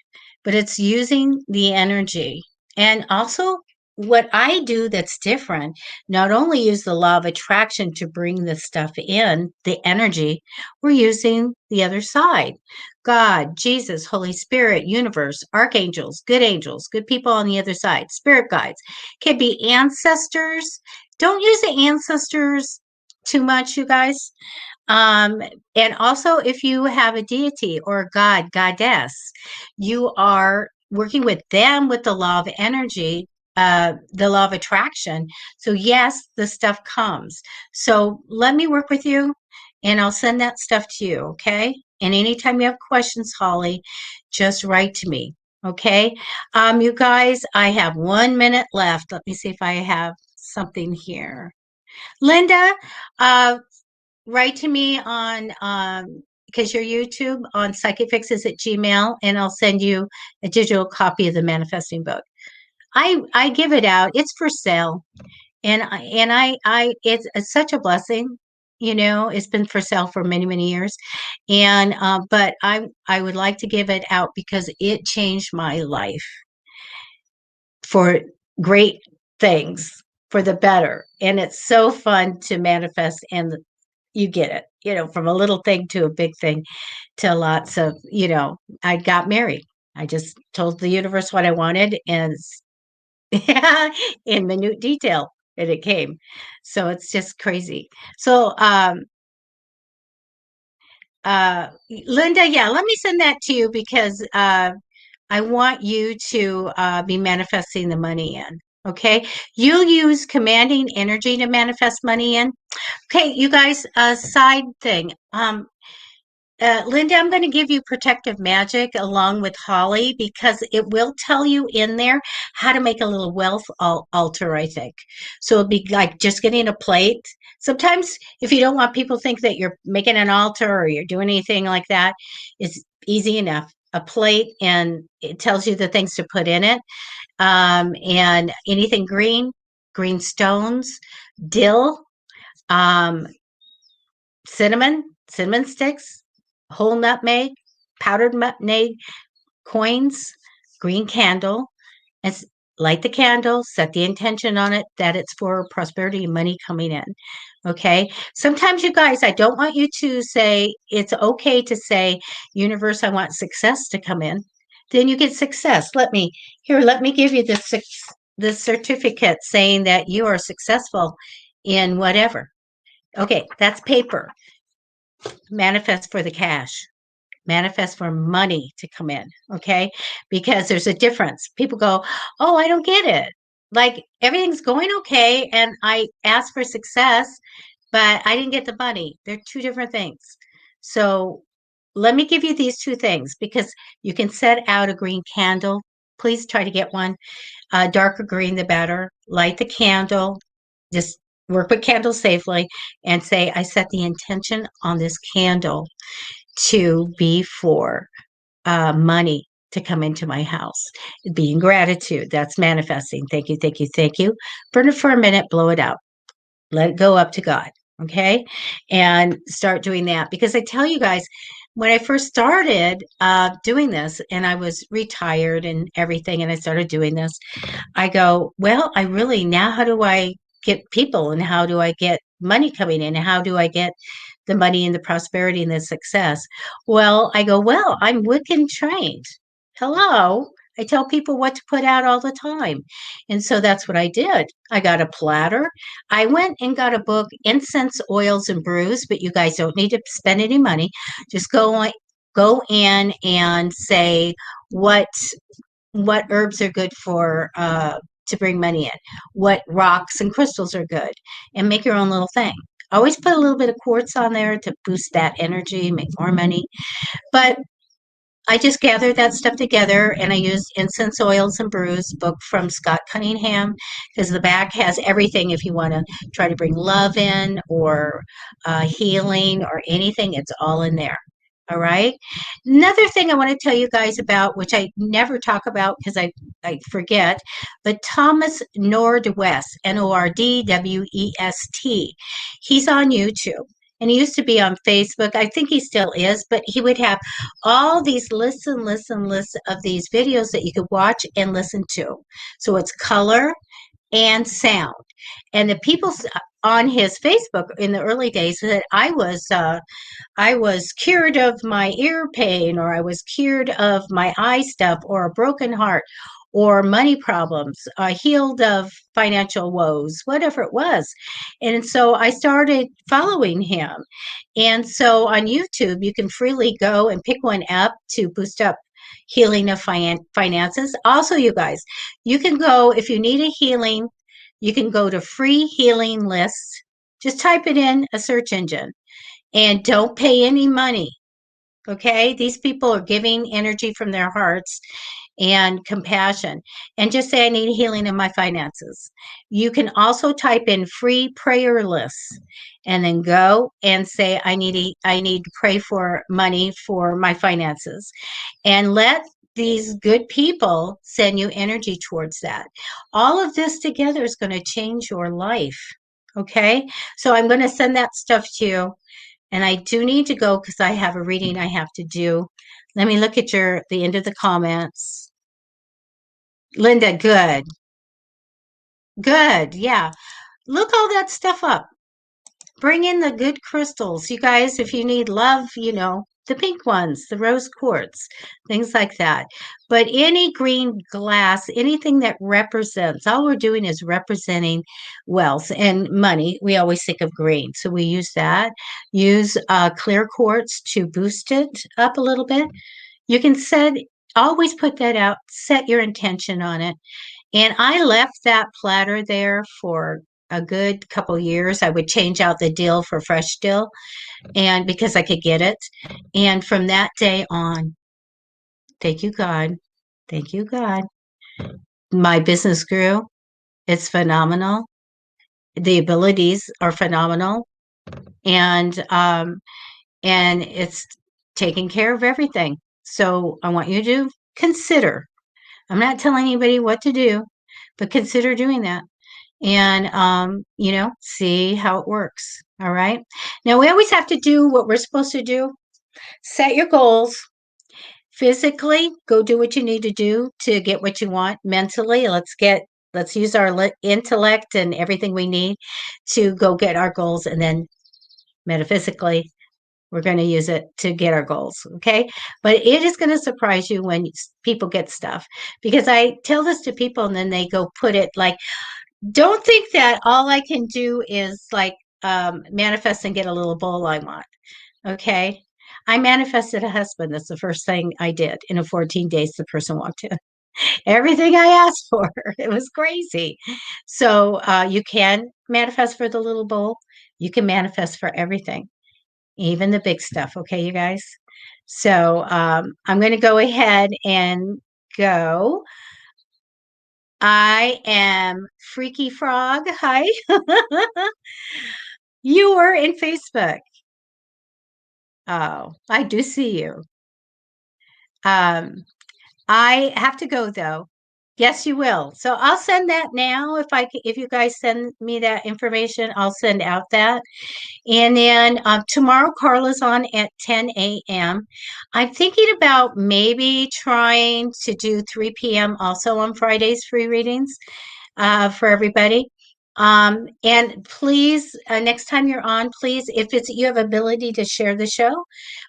A: but it's using the energy. And also, what I do that's different, not only use the law of attraction to bring this stuff in, the energy, we're using the other side. God, Jesus, Holy Spirit, universe, archangels, good people on the other side, spirit guides, can be ancestors. Don't use the ancestors too much, you guys. And also if you have a deity or a god, goddess, you are working with them with the law of energy, the law of attraction. So yes, the stuff comes. So let me work with you and I'll send that stuff to you. Okay. And anytime you have questions, Holly, just write to me. Okay. You guys, I have 1 minute left. Let me see if I have something here. Linda, uh, write to me on because your YouTube on Psychicfixes at Gmail, and I'll send you a digital copy of the manifesting book. I give it out. It's for sale, and I it's such a blessing. You know, it's been for sale for many many years, and but I would like to give it out because it changed my life for great things, for the better, and it's so fun to manifest, and you get it, you know, from a little thing to a big thing to lots of, you know, I got married. I just told the universe what I wanted, and in minute detail, and it came. So it's just crazy. So, Linda, yeah, let me send that to you because I want you to be manifesting the money in. Okay. You'll use commanding energy to manifest money in. Okay, you guys, side thing. Linda, I'm going to give you protective magic along with Holly because it will tell you in there how to make a little wealth altar, I think. So it'll be like just getting a plate. Sometimes if you don't want people to think that you're making an altar or you're doing anything like that, it's easy enough. A plate, and it tells you the things to put in it. And anything green, green stones, dill, um, cinnamon sticks, whole nutmeg, powdered nutmeg, coins, green candle, and light the candle, set the intention on it that it's for prosperity and money coming in. Okay. Sometimes, you guys, I don't want you to say it's okay to say, universe, I want success to come in. Then you get success. Let me give you the certificate saying that you are successful in whatever. Okay, that's paper. Manifest for the cash, manifest for money to come in. Okay, because there's a difference. People go, oh, I don't get it, like everything's going okay and I asked for success but I didn't get the money. They're two different things. So let me give you these two things because you can set out a green candle. Please try to get one. Darker green the better. Light the candle. Just work with candles safely and say, I set the intention on this candle to be for money to come into my house. Being gratitude, that's manifesting. Thank you, thank you, thank you. Burn it for a minute, blow it out. Let it go up to God. Okay. And start doing that. Because I tell you guys, when I first started doing this and I was retired and everything, and I started doing this, I go, well, I really, now how do I get people and how do I get money coming in? And how do I get the money and the prosperity and the success? Well, I go, well, I'm Wiccan trained. Hello. I tell people what to put out all the time. And so that's what I did. I got a platter. I went and got a book, Incense, Oils, and Brews, but you guys don't need to spend any money. Just go in and say what what herbs are good for to bring money in, what rocks and crystals are good, and make your own little thing. Always put a little bit of quartz on there to boost that energy, make more money. But I just gathered that stuff together and I used Incense Oils and Brews book from Scott Cunningham because the back has everything if you want to try to bring love in or healing or anything, it's all in there. All right. Another thing I want to tell you guys about, which I never talk about because I forget, but Thomas Nordwest, Nordwest. He's on YouTube. And he used to be on Facebook. I think he still is, but he would have all these lists of these videos that you could watch and listen to. So it's color and sound. And the people on his Facebook in the early days said I was cured of my ear pain, or I was cured of my eye stuff, or a broken heart, or money problems, healed of financial woes, whatever it was. And so I started following him. And so on YouTube, you can freely go and pick one up to boost up healing of finances. Also, you guys, you can go, if you need a healing, you can go to free healing lists. Just type it in a search engine and don't pay any money. Okay. These people are giving energy from their hearts and compassion, and just say, I need healing in my finances. You can also type in free prayer lists and then go and say, I need to pray for money for my finances, and let these good people send you energy towards that. All of this together is going to change your life. Okay. So I'm going to send that stuff to you. And I do need to go because I have a reading I have to do. Let me look at the end of the comments. Linda, good. Good. Yeah. Look all that stuff up. Bring in the good crystals. You guys, if you need love, the pink ones, the rose quartz, things like that. But any green glass, anything that represents, all we're doing is representing wealth and money. We always think of green. So we use that. Use clear quartz to boost it up a little bit. You can always put that out, set your intention on it. And I left that platter there for a good couple years. I would change out the dill for fresh dill, and because I could get it. And from that day on, thank you, God. Thank you, God. My business grew. It's phenomenal. The abilities are phenomenal. And it's taking care of everything. So I want you to consider. I'm not telling anybody what to do, but consider doing that. And see how it works. All right. Now we always have to do what we're supposed to do. Set your goals. Physically, go do what you need to do to get what you want. Mentally, let's use our intellect and everything we need to go get our goals. And then metaphysically, we're going to use it to get our goals. Okay. But it is going to surprise you when people get stuff, because I tell this to people and then they go put it like, don't think that all I can do is like manifest and get a little bowl I want. Okay. I manifested a husband. That's the first thing I did. In 14 days, the person walked in. Everything I asked for. It was crazy. So you can manifest for the little bowl. You can manifest for everything, even the big stuff. Okay, you guys? So I'm going to go ahead and go. I am Freaky Frog. Hi. You were in Facebook. Oh, I do see you. I have to go though. Yes, you will. So I'll send that now. If you guys send me that information, I'll send out that. And then tomorrow, Carla's on at 10 a.m. I'm thinking about maybe trying to do 3 p.m. also on Fridays, free readings for everybody. And please, next time you're on, please, if you have ability to share the show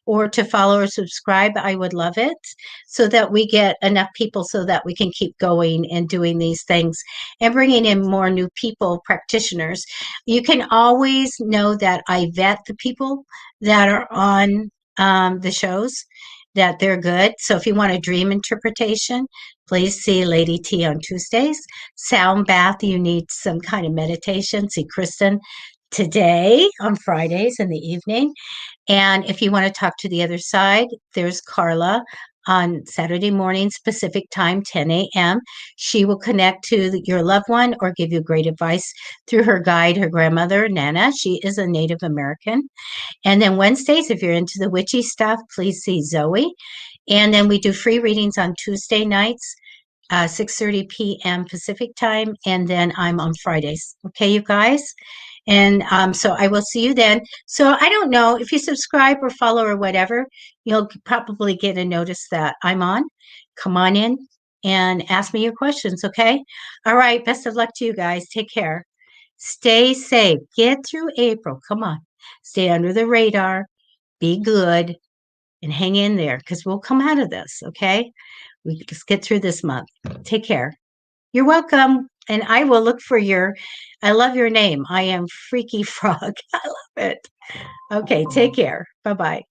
A: or to follow or subscribe, I would love it, so that we get enough people so that we can keep going and doing these things and bringing in more new people, practitioners. You can always know that I vet the people that are on the shows, that they're good. So if you want a dream interpretation, please see Lady T on Tuesdays. Sound bath, you need some kind of meditation, see Kristen today on Fridays in the evening. And if you want to talk to the other side, there's Carla on Saturday mornings, Pacific time, 10 a.m. She will connect to your loved one or give you great advice through her guide, her grandmother, Nana. She is a Native American. And then Wednesdays, if you're into the witchy stuff, please see Zoe. And then we do free readings on Tuesday nights, 6:30 p.m. Pacific time. And then I'm on Fridays. Okay, you guys? And so I will see you then. So I don't know if you subscribe or follow or whatever, you'll probably get a notice that I'm on. Come on in and ask me your questions. Okay. All right. Best of luck to you guys. Take care. Stay safe. Get through April. Come on. Stay under the radar. Be good and hang in there, because we'll come out of this. Okay. We just get through this month. Take care. You're welcome. And I will look for I love your name. I am Freaky Frog. I love it. Okay, take care. Bye-bye.